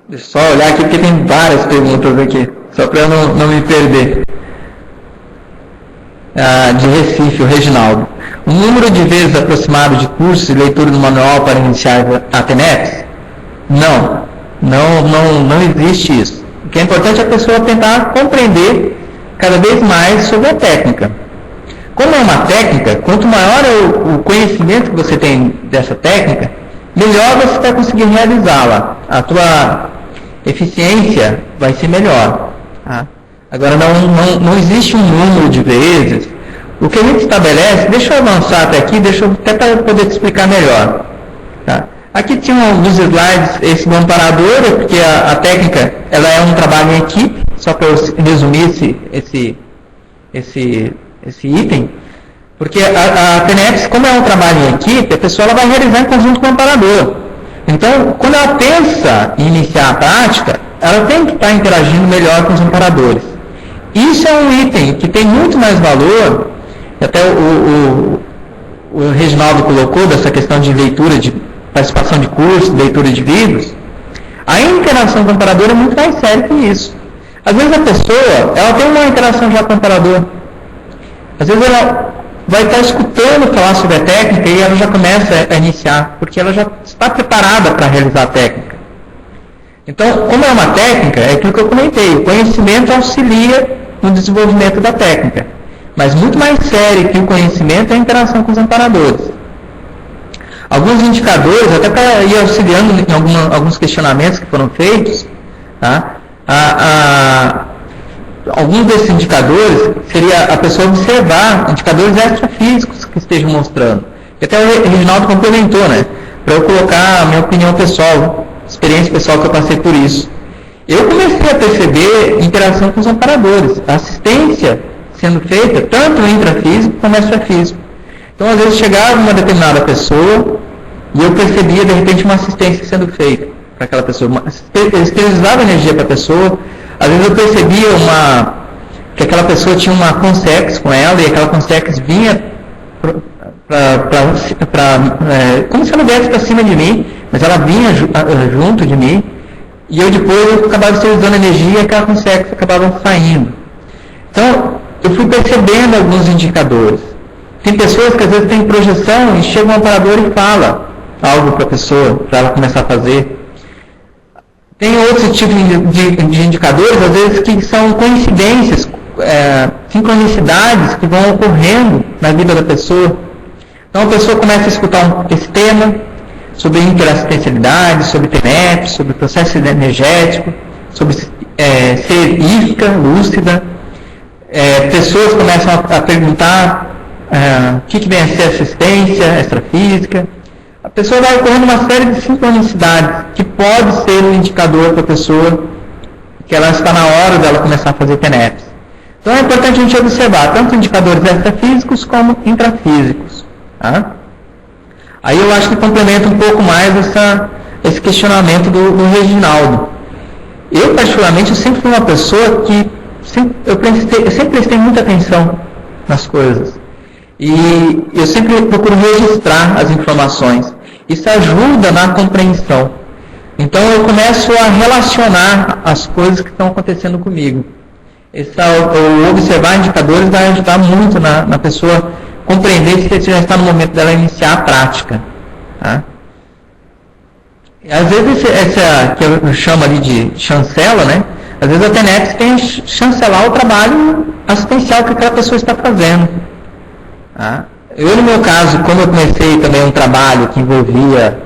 Deixa eu só olhar aqui porque tem várias perguntas aqui, só para eu não me perder. De Recife, o Reginaldo. O número de vezes aproximado de cursos e leitura do manual para iniciar a TENEPS? Não existe isso. O que é importante é a pessoa tentar compreender cada vez mais sobre a técnica. Como é uma técnica, quanto maior é o conhecimento que você tem dessa técnica, melhor você vai conseguir realizá-la. A tua eficiência vai ser melhor. Tá? Agora, não existe um número de vezes. O que a gente estabelece, deixa eu avançar até aqui, até para poder te explicar melhor. Tá? Aqui tinha alguns slides, esse do amparador, porque a técnica ela é um trabalho em equipe, só para eu resumir esse item, porque a TENEPS, como é um trabalho em equipe, a pessoa ela vai realizar em conjunto com o amparador. Então, quando ela pensa em iniciar a prática, ela tem que estar interagindo melhor com os amparadores. Isso é um item que tem muito mais valor, até o Reginaldo colocou, dessa questão de leitura, de participação de cursos, leitura de livros. A interação com o amparador é muito mais séria que isso. Às vezes a pessoa, ela tem uma interação já com o amparador. Às vezes ela vai estar escutando falar sobre a técnica e ela já começa a iniciar, porque ela já está preparada para realizar a técnica. Então, como é uma técnica, é aquilo que eu comentei, o conhecimento auxilia no desenvolvimento da técnica. Mas muito mais sério que o conhecimento é a interação com os amparadores. Alguns indicadores, até para ir auxiliando em alguns questionamentos que foram feitos, tá? Alguns desses indicadores seria a pessoa observar indicadores extrafísicos que estejam mostrando. E até o Reginaldo complementou, né? Para eu colocar a minha opinião pessoal, experiência pessoal que eu passei por isso. Eu comecei a perceber interação com os amparadores, a assistência sendo feita tanto intrafísico como extrafísico. Então, às vezes, chegava uma determinada pessoa e eu percebia, de repente, uma assistência sendo feita para aquela pessoa. Eles utilizavam energia para a pessoa. Às vezes, eu percebia que aquela pessoa tinha uma consex com ela e aquela consex vinha como se ela viesse para cima de mim, mas ela vinha junto de mim e eu depois acabava utilizando energia e aquela consex acabava saindo. Então, eu fui percebendo alguns indicadores. Tem pessoas que às vezes têm projeção e chega um amparador e fala algo para a pessoa, para ela começar a fazer. Tem outros tipos de indicadores, às vezes, que são coincidências, sincronicidades que vão ocorrendo na vida da pessoa. Então a pessoa começa a escutar esse tema sobre interassistencialidade, sobre TENEP, sobre processo energético, sobre ser ífica, lúcida. Pessoas começam a perguntar o que vem a ser assistência extrafísica. A pessoa vai ocorrendo uma série de sincronicidades que pode ser um indicador para a pessoa que ela está na hora dela começar a fazer TENEPs. Então é importante a gente observar tanto indicadores extrafísicos como intrafísicos. Tá? Aí eu acho que complementa um pouco mais esse questionamento do Reginaldo. Eu, particularmente, eu sempre fui uma pessoa que eu sempre prestei muita atenção nas coisas. E eu sempre procuro registrar as informações. Isso ajuda na compreensão. Então eu começo a relacionar as coisas que estão acontecendo comigo. O observar indicadores vai ajudar muito na pessoa compreender se já está no momento dela iniciar a prática. Tá? Às vezes, essa que eu chamo ali de chancela, né? Às vezes a TENEPS tem que chancelar o trabalho assistencial que aquela pessoa está fazendo. Tá? Eu, no meu caso, quando eu comecei também um trabalho que envolvia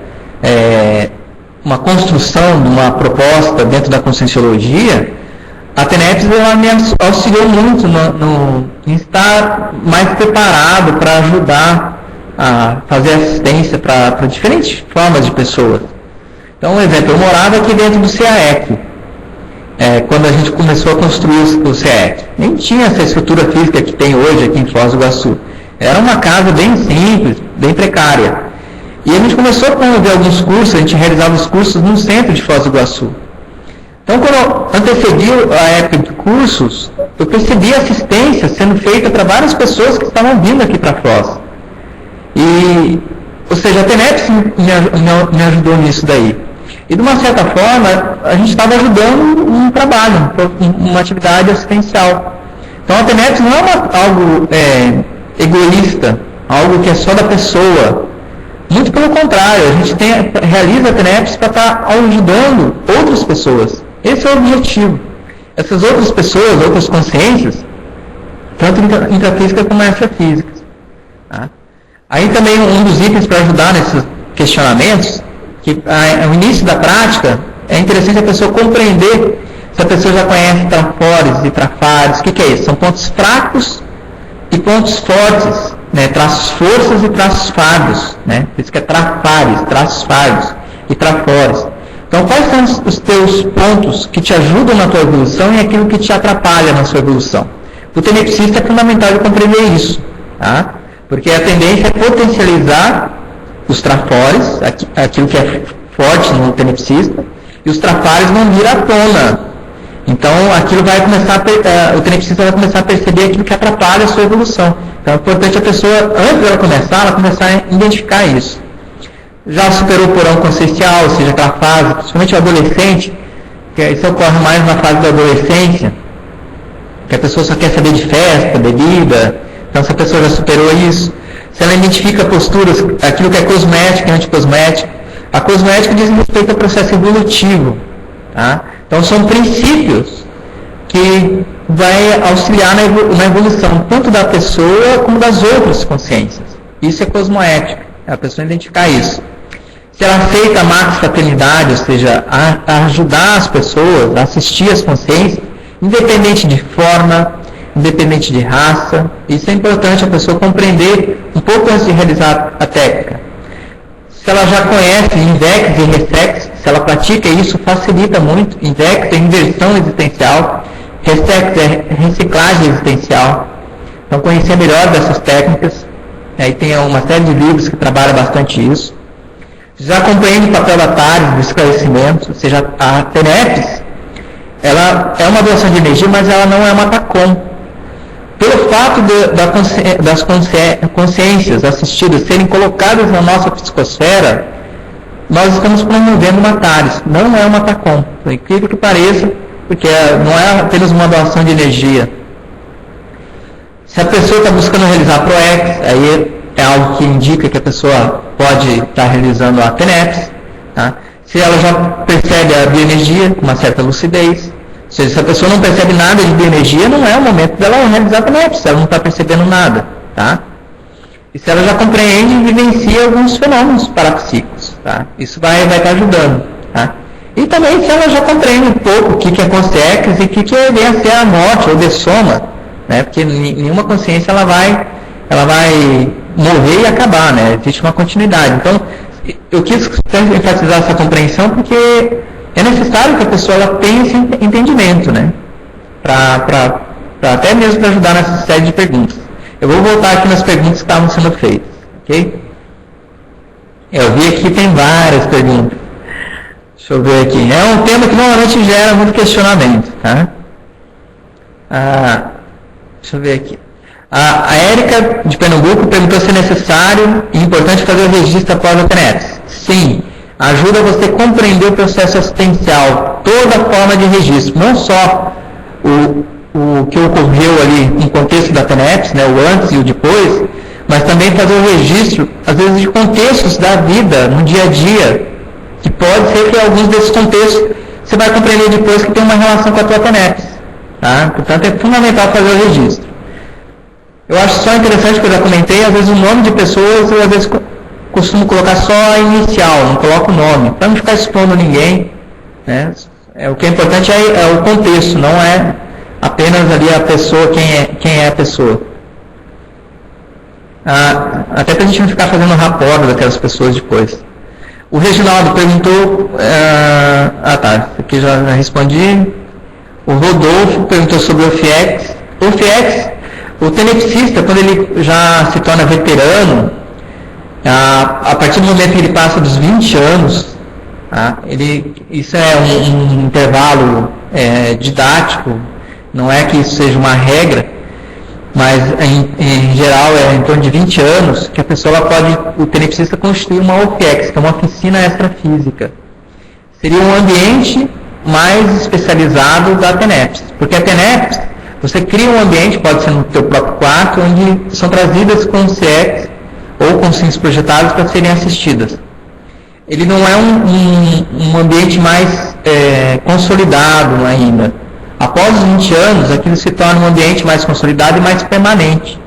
uma construção de uma proposta dentro da Conscienciologia, a TENEPS ela me auxiliou muito em estar mais preparado para ajudar a fazer assistência para diferentes formas de pessoas. Então, um exemplo, eu morava aqui dentro do CAEC, quando a gente começou a construir o CAEC. Nem tinha essa estrutura física que tem hoje aqui em Foz do Iguaçu. Era uma casa bem simples, bem precária. E a gente começou a promover alguns cursos, a gente realizava os cursos no centro de Foz do Iguaçu. Então, quando antecedi a época de cursos, eu percebi a assistência sendo feita para várias pessoas que estavam vindo aqui para Foz. Ou seja, a TENEPS me ajudou nisso daí. E, de uma certa forma, a gente estava ajudando um trabalho, uma atividade assistencial. Então, a TENEPS não é algo egoísta, algo que é só da pessoa. Muito pelo contrário, a gente realiza a TENEPS para estar ajudando outras pessoas. Esse é o objetivo. Essas outras pessoas, outras consciências, tanto intrafísicas como extrafísicas. Tá? Aí também um dos itens para ajudar nesses questionamentos, que ao início da prática, é interessante a pessoa compreender se a pessoa já conhece trafores e trafares. O que é isso? São pontos fracos e pontos fortes, né? Traços forças e traços fardos, né? Por isso que é trafares, traços fardos e trafores. Então, quais são os teus pontos que te ajudam na tua evolução e aquilo que te atrapalha na sua evolução? O tenepsista é fundamental compreender isso, tá? Porque a tendência é potencializar os trafores, aquilo que é forte no tenepsista, e os trafares vão vir à tona. Então, aquilo vai começar o tenepsista vai começar a perceber aquilo que atrapalha a sua evolução. Então, é importante a pessoa, antes dela começar a identificar isso. Já superou o porão consciencial, ou seja, aquela fase, principalmente o adolescente, que isso ocorre mais na fase da adolescência, que a pessoa só quer saber de festa, bebida. Então, se a pessoa já superou isso, se ela identifica posturas, aquilo que é cosmético e anticosmético, a cosmética diz respeito ao processo evolutivo. Tá? Então, são princípios que vai auxiliar na evolução, tanto da pessoa como das outras consciências. Isso é cosmoética, é a pessoa identificar isso. Se ela aceita a max-fraternidade, ou seja, a ajudar as pessoas, a assistir as consciências, independente de forma, independente de raça, isso é importante a pessoa compreender um pouco antes de realizar a técnica. Se ela já conhece Invex e Resex, se ela pratica isso, facilita muito. Invex é inversão existencial, Resex é reciclagem existencial. Então, conhecer melhor dessas técnicas aí tem uma série de livros que trabalham bastante isso. Já compreende o papel da TARES, do esclarecimento, ou seja, a TENEPS, ela é uma doação de energia, mas ela não é uma TACOM. Pelo fato das consciências assistidas serem colocadas na nossa psicosfera, nós estamos promovendo uma TARES, não é uma TACOM, por incrível que pareça, porque não é apenas uma doação de energia. Se a pessoa está buscando realizar PROEX, aí é algo que indica que a pessoa pode estar realizando a TENEPS. Tá? Se ela já percebe a bioenergia com uma certa lucidez, ou seja, se a pessoa não percebe nada de bioenergia, não é o momento dela realizar a TENEPS, ela não está percebendo nada. Tá? E se ela já compreende e vivencia alguns fenômenos parapsíquicos, tá? Isso vai estar ajudando. Tá? E também se ela já compreende um pouco o que é consciência e o que vem a ser a morte ou dessoma, né? Porque nenhuma consciência ela vai morrer e acabar, né? Existe uma continuidade. Então, eu quis enfatizar essa compreensão porque é necessário que a pessoa ela tenha esse entendimento, né? Até mesmo para ajudar nessa série de perguntas. Eu vou voltar aqui nas perguntas que estavam sendo feitas, ok? Eu vi aqui tem várias perguntas. Deixa eu ver aqui. É um tema que normalmente gera muito questionamento, tá? Deixa eu ver aqui. A Érica, de Pernambuco, perguntou se é necessário e importante fazer o registro após a TENEPS. Sim, ajuda você a compreender o processo assistencial, toda a forma de registro, não só o que ocorreu ali no contexto da TENEPS, né, o antes e o depois, mas também fazer o registro, às vezes, de contextos da vida, no dia a dia, que pode ser que alguns desses contextos você vai compreender depois que tem uma relação com a tua TENEPS. Tá? Portanto, é fundamental fazer o registro. Eu acho só interessante que eu já comentei, às vezes o nome de pessoas, eu às vezes costumo colocar só a inicial, não coloco o nome, para não ficar expondo ninguém. Né? O que é importante é o contexto, não é apenas ali a pessoa, quem é a pessoa. Até para a gente não ficar fazendo rapport daquelas pessoas depois. O Reginaldo perguntou, tá, aqui já respondi. O Rodolfo perguntou sobre o FIEX. O FIEX, o tenepsista, quando ele já se torna veterano, a partir do momento que ele passa dos 20 anos, tá, isso é um intervalo didático, não é que isso seja uma regra, mas em geral é em torno de 20 anos que a pessoa o tenepsista constituir uma OFIEX, que é uma oficina extrafísica. Seria um ambiente mais especializado da TENEPS, porque a TENEPS, você cria um ambiente, pode ser no teu próprio quarto, onde são trazidas consciências ou consciências projetadas para serem assistidas. Ele não é um ambiente mais consolidado ainda. Após os 20 anos, aquilo se torna um ambiente mais consolidado e mais permanente,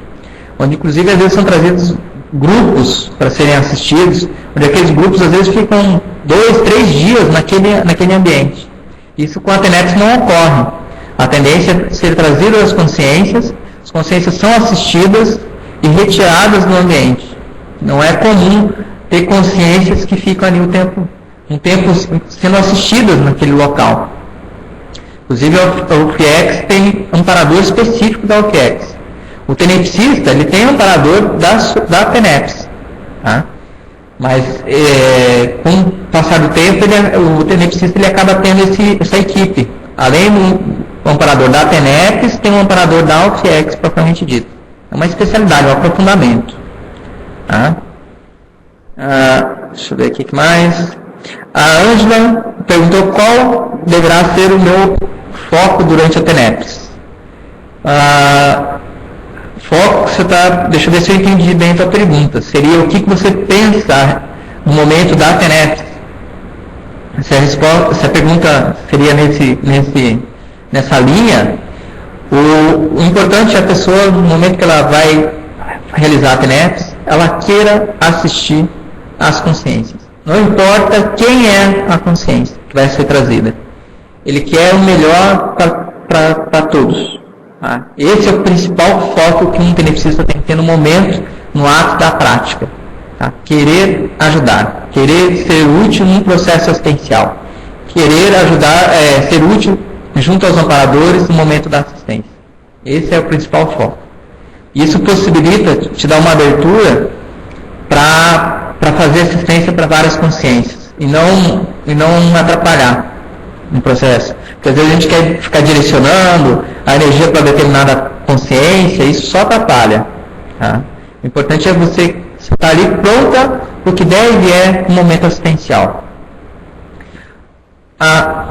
onde inclusive às vezes são trazidos grupos para serem assistidos, onde aqueles grupos às vezes ficam 2, 3 dias naquele ambiente. Isso com a TENEPS não ocorre. A tendência é ser trazidas as consciências são assistidas e retiradas do ambiente. Não é comum ter consciências que ficam ali um tempo sendo assistidas naquele local. Inclusive a UFIEX tem um amparador específico da UFIEX. O tenepsista ele tem um amparador da TENEPS. Tá? Mas com o passar do tempo, o tenepsista ele acaba tendo essa equipe. Além do amparador da TENEPS, tem um amparador da UFIEX, propriamente dito. É uma especialidade, um aprofundamento. Tá? Deixa eu ver aqui o que mais. A Ângela perguntou qual deverá ser o meu foco durante a TENEPS. Foco, deixa eu ver se eu entendi bem a tua pergunta. Seria o que você pensa no momento da TENEPS? Se a pergunta seria nessa linha, o importante é a pessoa, no momento que ela vai realizar a TENEPS, ela queira assistir às consciências. Não importa quem é a consciência que vai ser trazida. Ele quer o melhor para todos. Tá? Esse é o principal foco que um tenepsista tem que ter no momento, no ato da prática. Tá? Querer ajudar, querer ser útil num processo assistencial, querer ajudar, ser útil junto aos amparadores no momento da assistência. Esse é o principal foco. Isso possibilita te dar uma abertura para fazer assistência para várias consciências e não atrapalhar no processo. Porque às vezes a gente quer ficar direcionando a energia para determinada consciência, isso só atrapalha. Tá? O importante é você estar ali pronta para o que deve é um momento assistencial. A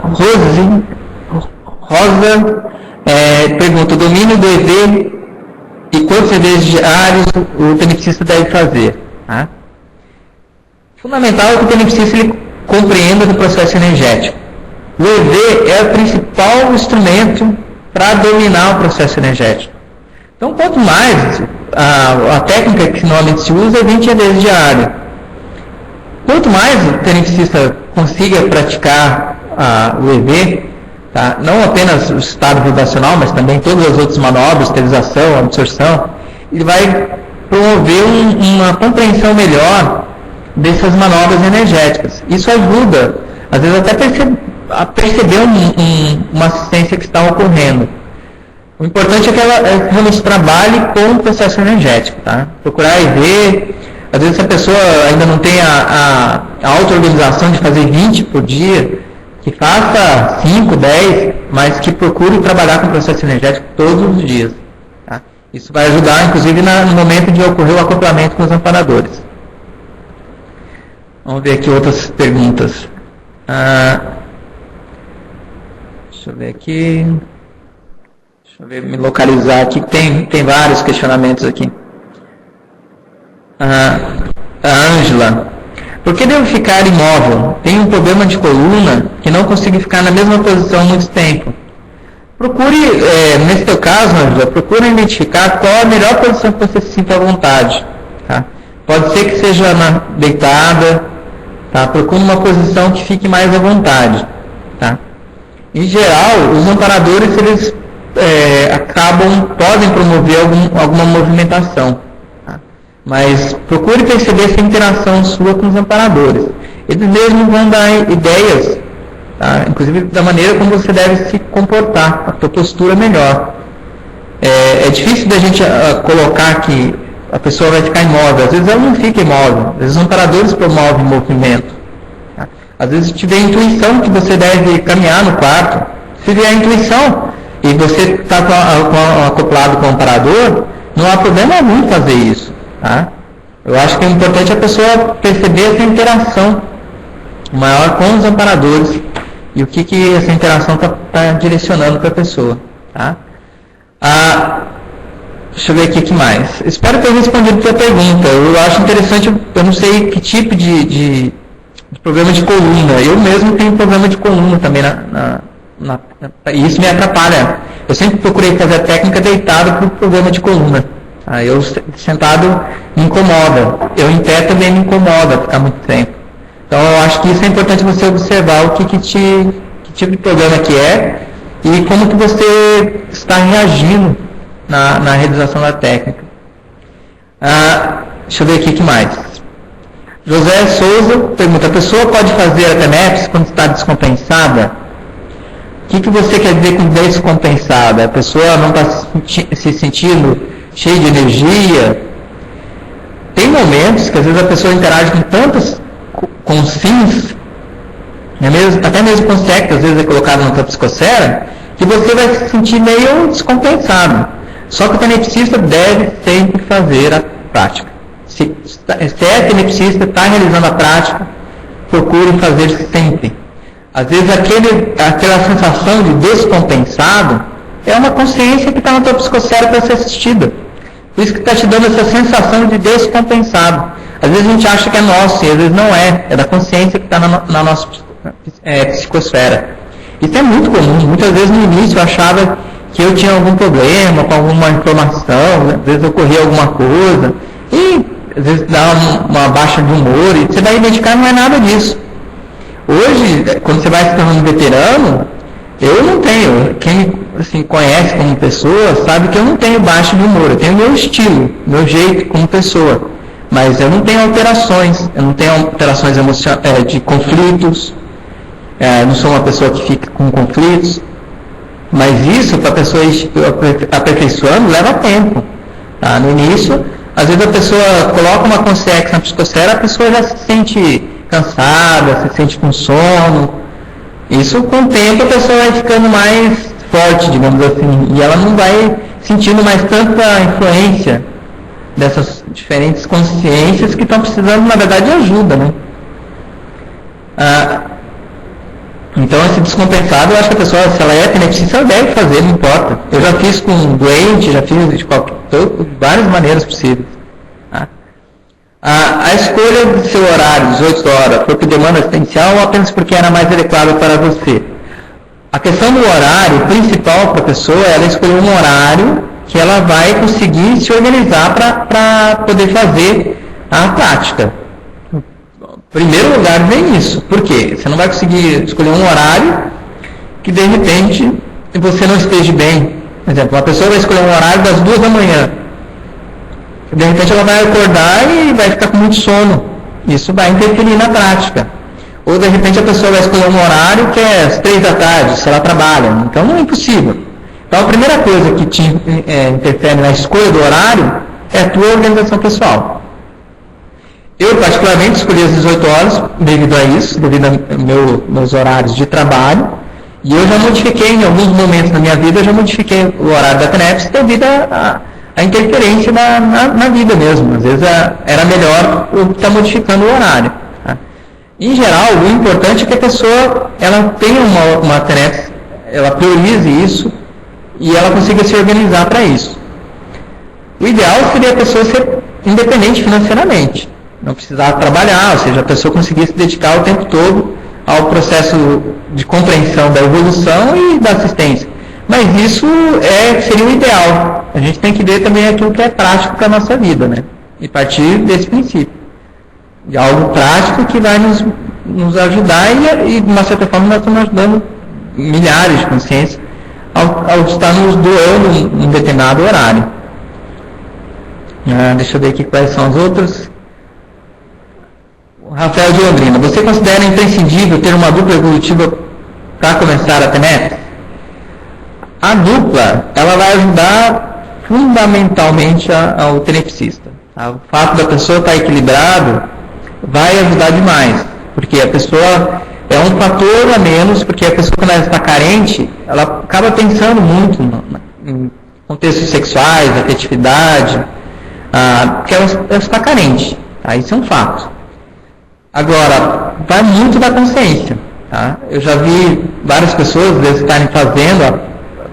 Rosa pergunta: o domínio do EV e quantos EVs diários o beneficista deve fazer? Tá? Fundamental é que o beneficista ele compreenda do processo energético. O EV é o principal instrumento para dominar o processo energético. Então, quanto mais a técnica que normalmente se usa é 20 EVs diários. Quanto mais o beneficista consiga praticar o EV, tá? Não apenas o estado vibracional, mas também todas as outras manobras, esterilização, absorção, ele vai promover uma compreensão melhor dessas manobras energéticas. Isso ajuda, às vezes, até a perceber uma assistência que está ocorrendo. O importante é que ela realmente trabalhe com o processo energético. Tá? Procurar EV, às vezes se a pessoa ainda não tem a auto-organização de fazer 20 por dia, que faça 5, 10, mas que procure trabalhar com o processo energético todos os dias. Tá? Isso vai ajudar, inclusive, no momento de ocorrer o acoplamento com os amparadores. Vamos ver aqui outras perguntas. Deixa eu ver aqui. Deixa eu ver, me localizar aqui. Tem vários questionamentos aqui. A Ângela: por que devo ficar imóvel? Tenho um problema de coluna que não consigo ficar na mesma posição muito tempo. Procure, nesse teu caso, Ângela, procure identificar qual a melhor posição que você se sinta à vontade. Tá? Pode ser que seja deitada. Tá? Procure uma posição que fique mais à vontade. Tá? Em geral, os amparadores eles podem promover alguma movimentação. Mas procure perceber essa interação sua com os amparadores. Eles mesmos vão dar ideias, tá? Inclusive da maneira como você deve se comportar, a sua postura melhor. É difícil da gente colocar que a pessoa vai ficar imóvel. Às vezes ela não fica imóvel. Às vezes os amparadores promovem movimento. Tá? Às vezes se tiver a intuição que você deve caminhar no quarto, se vier a intuição e você está acoplado com o amparador, não há problema algum fazer isso. Tá? Eu acho que é importante a pessoa perceber essa interação maior com os amparadores e o que essa interação está direcionando para a pessoa. Tá? Deixa eu ver aqui o que mais. Espero ter respondido a tua pergunta. Eu acho interessante, eu não sei que tipo de problema de coluna. Eu mesmo tenho problema de coluna também e isso me atrapalha. Eu sempre procurei fazer a técnica deitado por problema de coluna. Eu sentado me incomoda, eu em pé também me incomoda ficar muito tempo. Então eu acho que isso é importante você observar que tipo de problema que é e como que você está reagindo na realização da técnica. Deixa eu ver aqui o que mais. José Souza pergunta: a pessoa pode fazer a TENEPS quando está descompensada? O que você quer dizer com descompensada? A pessoa não está se sentindo cheio de energia. Tem momentos que às vezes a pessoa interage com sims, até mesmo com sectas, às vezes é colocado na tua psicosfera, que você vai se sentir meio descompensado. Só que o tenepsista deve sempre fazer a prática. Se é tenepsista, está realizando a prática, procure fazer sempre. Às vezes aquela sensação de descompensado é uma consciência que está na tua psicosfera para ser assistida. Por isso que está te dando essa sensação de descompensado. Às vezes a gente acha que é nosso, e às vezes não é. É da consciência que está na nossa psicosfera. Isso é muito comum. Muitas vezes no início eu achava que eu tinha algum problema com alguma informação, às vezes ocorria alguma coisa, e às vezes dá uma baixa de humor, e você vai identificar que não é nada disso. Hoje, quando você vai se tornando veterano, eu não tenho, quem me conhece como pessoa sabe que eu não tenho baixo de humor, eu tenho meu estilo, meu jeito como pessoa, mas eu não tenho alterações, de conflitos, não sou uma pessoa que fica com conflitos, mas isso para a pessoa ir aperfeiçoando leva tempo. Tá? No início, às vezes a pessoa coloca uma consciência na psicosfera, a pessoa já se sente cansada, se sente com sono. Isso, com o tempo, a pessoa vai ficando mais forte, digamos assim, e ela não vai sentindo mais tanta influência dessas diferentes consciências que estão precisando, na verdade, de ajuda, né? Então, esse descompensado, eu acho que a pessoa, se ela é epilepsista, ela deve fazer, não importa. Eu já fiz com um doente, já fiz de várias maneiras possíveis. Tá? A escolha do seu horário, 18 horas, foi por demanda assistencial ou apenas porque era mais adequado para você? A questão do horário principal para a pessoa é ela escolher um horário que ela vai conseguir se organizar para poder fazer a prática. Em primeiro lugar vem isso. Por quê? Você não vai conseguir escolher um horário que de repente você não esteja bem. Por exemplo, uma pessoa vai escolher um horário das 2 da manhã. De repente ela vai acordar e vai ficar com muito sono. Isso vai interferir na prática. Ou de repente a pessoa vai escolher um horário que é às 3 da tarde, se ela trabalha. Então não é impossível. Então a primeira coisa que te interfere na escolha do horário é a tua organização pessoal. Eu particularmente escolhi às 18 horas devido a isso, devido aos meus horários de trabalho. E eu já modifiquei, em alguns momentos da minha vida, eu já modifiquei o horário da TENEPS devido à interferência na vida mesmo. Às vezes era melhor eu estar modificando o horário. Tá? Em geral, o importante é que a pessoa ela tenha uma TENEPS, ela priorize isso e ela consiga se organizar para isso. O ideal seria a pessoa ser independente financeiramente, não precisar trabalhar, ou seja, a pessoa conseguir se dedicar o tempo todo ao processo de compreensão da evolução e da assistência. Mas isso seria o ideal. A gente tem que ver também aquilo que é prático para a nossa vida, né? E partir desse princípio. De algo prático que vai nos ajudar e, de uma certa forma, nós estamos ajudando milhares de consciências ao estar nos doando em determinado horário. Deixa eu ver aqui quais são os outros. Rafael de Londrina, você considera imprescindível ter uma dupla evolutiva para começar a TENEPS? A dupla, ela vai ajudar fundamentalmente ao tenepsista. O fato da pessoa estar equilibrado vai ajudar demais, porque a pessoa é um fator a menos, porque a pessoa, quando ela está carente, ela acaba pensando muito em contextos sexuais, afetividade, porque ela está carente. Tá? Isso é um fato. Agora, vai muito da consciência. Tá? Eu já vi várias pessoas, às vezes, estarem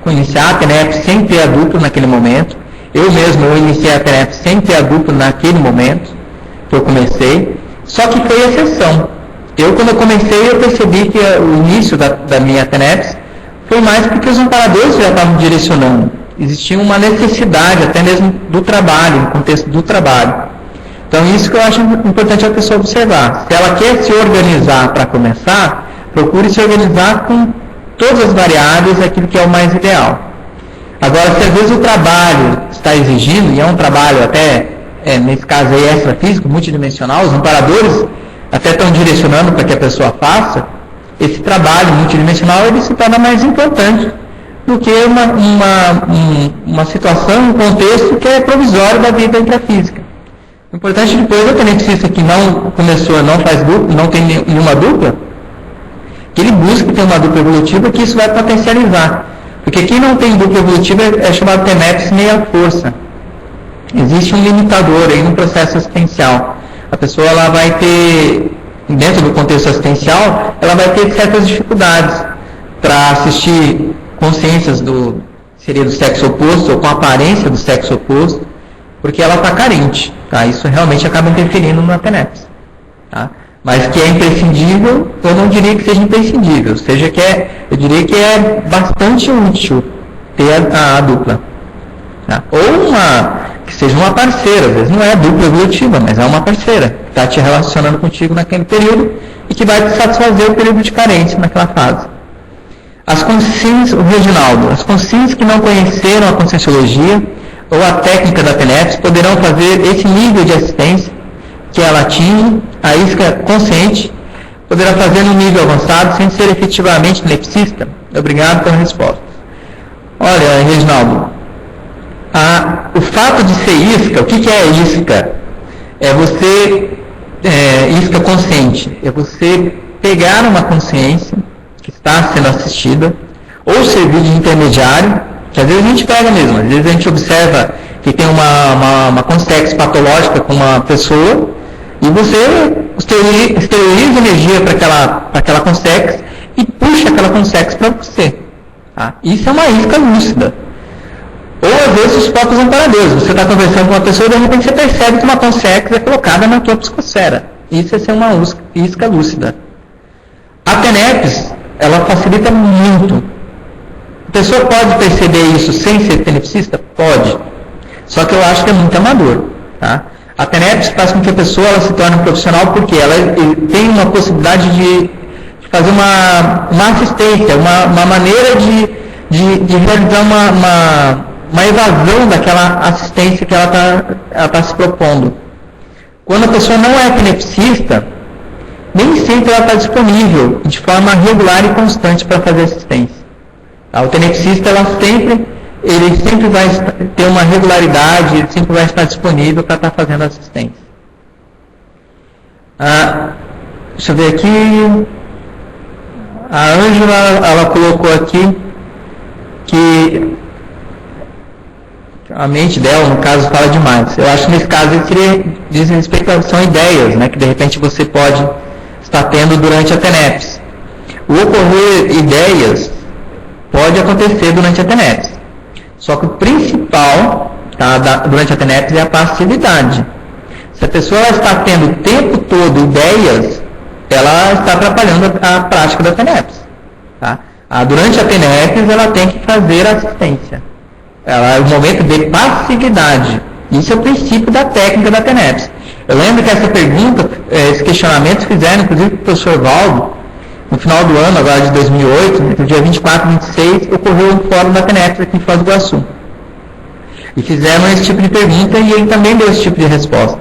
iniciar a TENEPS sem ter a dupla naquele momento. Eu mesmo, iniciei a TENEPS sem ter a dupla naquele momento que eu comecei. Só que foi exceção. Quando eu comecei, eu percebi que o início da minha TENEPS foi mais porque os amparadores já estavam direcionando. Existia uma necessidade, até mesmo do trabalho, no contexto do trabalho. Então, isso que eu acho importante a pessoa observar. Se ela quer se organizar para começar, procure se organizar com todas as variáveis, aquilo que é o mais ideal. Agora, se às vezes o trabalho está exigindo, e é um trabalho até, nesse caso aí, extrafísico, multidimensional, os amparadores até estão direcionando para que a pessoa faça, esse trabalho multidimensional ele se torna mais importante do que uma situação, um contexto que é provisório da vida intrafísica. O importante depois é o tenepsista que não começou, não faz dupla, não tem nenhuma dupla, que ele busque ter uma dupla evolutiva, que isso vai potencializar. Porque quem não tem dupla evolutiva é chamado TENEPS meia força. Existe um limitador aí no processo assistencial. A pessoa ela vai ter, dentro do contexto assistencial, ela vai ter certas dificuldades para assistir consciências seria do sexo oposto, ou com a aparência do sexo oposto, porque ela está carente. Tá? Isso realmente acaba interferindo na TENEPS. Tá? Mas que é imprescindível, eu não diria que seja imprescindível. Eu diria que é bastante útil ter a dupla. Tá? Ou que seja uma parceira, às vezes não é dupla evolutiva, mas é uma parceira que está te relacionando contigo naquele período e que vai te satisfazer o período de carência naquela fase. As consciências, o Reginaldo, as consciências que não conheceram a Conscienciologia ou a técnica da TENEPS poderão fazer esse nível de assistência que ela atinge, a isca consciente, poderá fazer no nível avançado sem ser efetivamente tenepsista? Obrigado pela resposta. Olha, Reginaldo, O fato de ser isca, o que é isca? É você, isca consciente, é você pegar uma consciência que está sendo assistida, ou servir de intermediário, que às vezes a gente pega mesmo, às vezes a gente observa que tem uma consex patológica com uma pessoa, e você esteriliza energia para aquela consex e puxa aquela consex para você. Tá? Isso é uma isca lúcida. Ou às vezes os próprios amparadores. Você está conversando com uma pessoa e de repente você percebe que uma consex é colocada na tua psicosfera. Isso é ser uma isca lúcida. A TENEPS, ela facilita muito. A pessoa pode perceber isso sem ser tenepsista? Pode. Só que eu acho que é muito amador. Tá? A TENEPS faz com que a pessoa ela se torne um profissional porque ela tem uma possibilidade de fazer uma assistência, uma maneira de realizar uma evasão daquela assistência que ela está se propondo. Quando a pessoa não é tenepsista, nem sempre ela está disponível de forma regular e constante para fazer assistência. O tenepsista, ele sempre vai ter uma regularidade, ele sempre vai estar disponível para estar fazendo assistência. Deixa eu ver aqui. A Ângela, ela colocou aqui que a mente dela, no caso, fala demais. Eu acho que nesse caso diz respeito a são ideias, né, que de repente você pode estar tendo durante a TENEPS. O ocorrer ideias pode acontecer durante a TENEPS. Só que o principal durante a TENEPS é a passividade. Se a pessoa está tendo o tempo todo ideias, ela está atrapalhando a prática da TENEPS. Tá? Durante a TENEPS, ela tem que fazer assistência. Ela é o momento de passividade. Isso é o princípio da técnica da TENEPS. Eu lembro que essa pergunta, esse questionamento fizeram, inclusive, para o professor Valdo, no final do ano, agora de 2008, no dia 24 e 26, ocorreu um fórum da TENEPS aqui em Foz do Iguaçu. E fizeram esse tipo de pergunta e ele também deu esse tipo de resposta.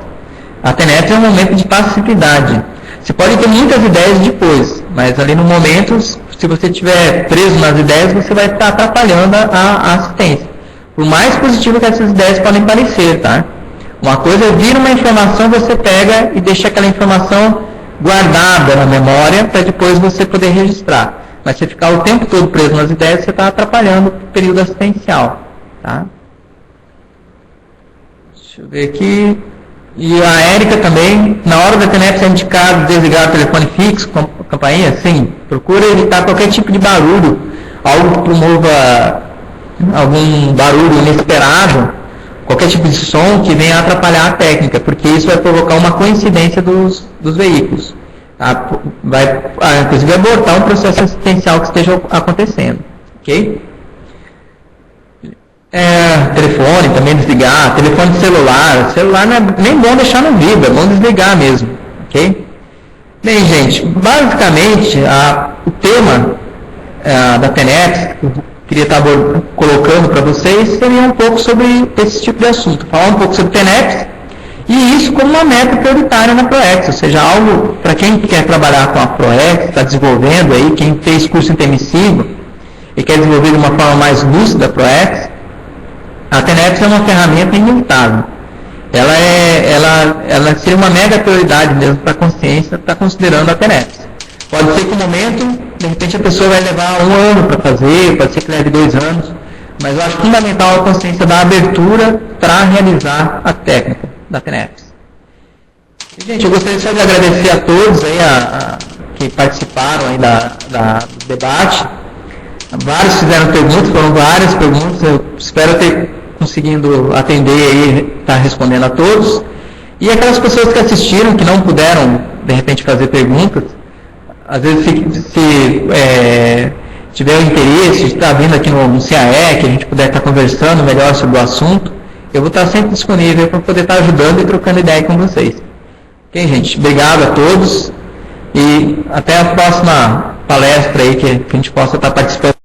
A TENEPS é um momento de passividade. Você pode ter muitas ideias depois, mas ali no momento, se você estiver preso nas ideias, você vai estar atrapalhando a assistência. Por mais positivo que essas ideias podem parecer, tá? Uma coisa é vir uma informação, você pega e deixa aquela informação guardada na memória para depois você poder registrar. Mas se ficar o tempo todo preso nas ideias, você está atrapalhando o período assistencial. Tá? Deixa eu ver aqui. E a Érica também, na hora da TENEPS é indicado desligar o telefone fixo, com a campainha? Sim. Procura evitar qualquer tipo de barulho, algo que promova algum barulho inesperado, qualquer tipo de som que venha atrapalhar a técnica, porque isso vai provocar uma coincidência dos veículos. Vai, inclusive, abortar um processo assistencial que esteja acontecendo. Ok? Telefone também desligar, telefone celular não é nem bom deixar no vibra, é bom desligar mesmo. Ok? Bem, gente, basicamente, o tema da TENEPS, queria estar colocando para vocês, seria um pouco sobre esse tipo de assunto. Falar um pouco sobre TENEPS e isso como uma meta prioritária na ProEx, ou seja, algo para quem quer trabalhar com a ProEx, está desenvolvendo aí, quem fez curso intermissivo e quer desenvolver de uma forma mais lúcida a ProEx, a TENEPS é uma ferramenta inevitável. Ela seria uma mega prioridade mesmo para a consciência estar considerando a TENEPS. Pode ser que no momento, de repente, a pessoa vai levar 1 ano para fazer, pode ser que leve 2 anos, mas eu acho fundamental a consciência da abertura para realizar a técnica da TENEPS. E, gente, eu gostaria só de agradecer a todos aí, que participaram aí do debate. Vários fizeram perguntas, foram várias perguntas, eu espero ter conseguindo atender aí, estar respondendo a todos. E aquelas pessoas que assistiram, que não puderam, de repente, fazer perguntas, às vezes, se tiver o interesse de estar vindo aqui no CAE, que a gente puder estar conversando melhor sobre o assunto, eu vou estar sempre disponível para poder estar ajudando e trocando ideia com vocês. Ok, gente? Obrigado a todos e até a próxima palestra aí que a gente possa estar participando.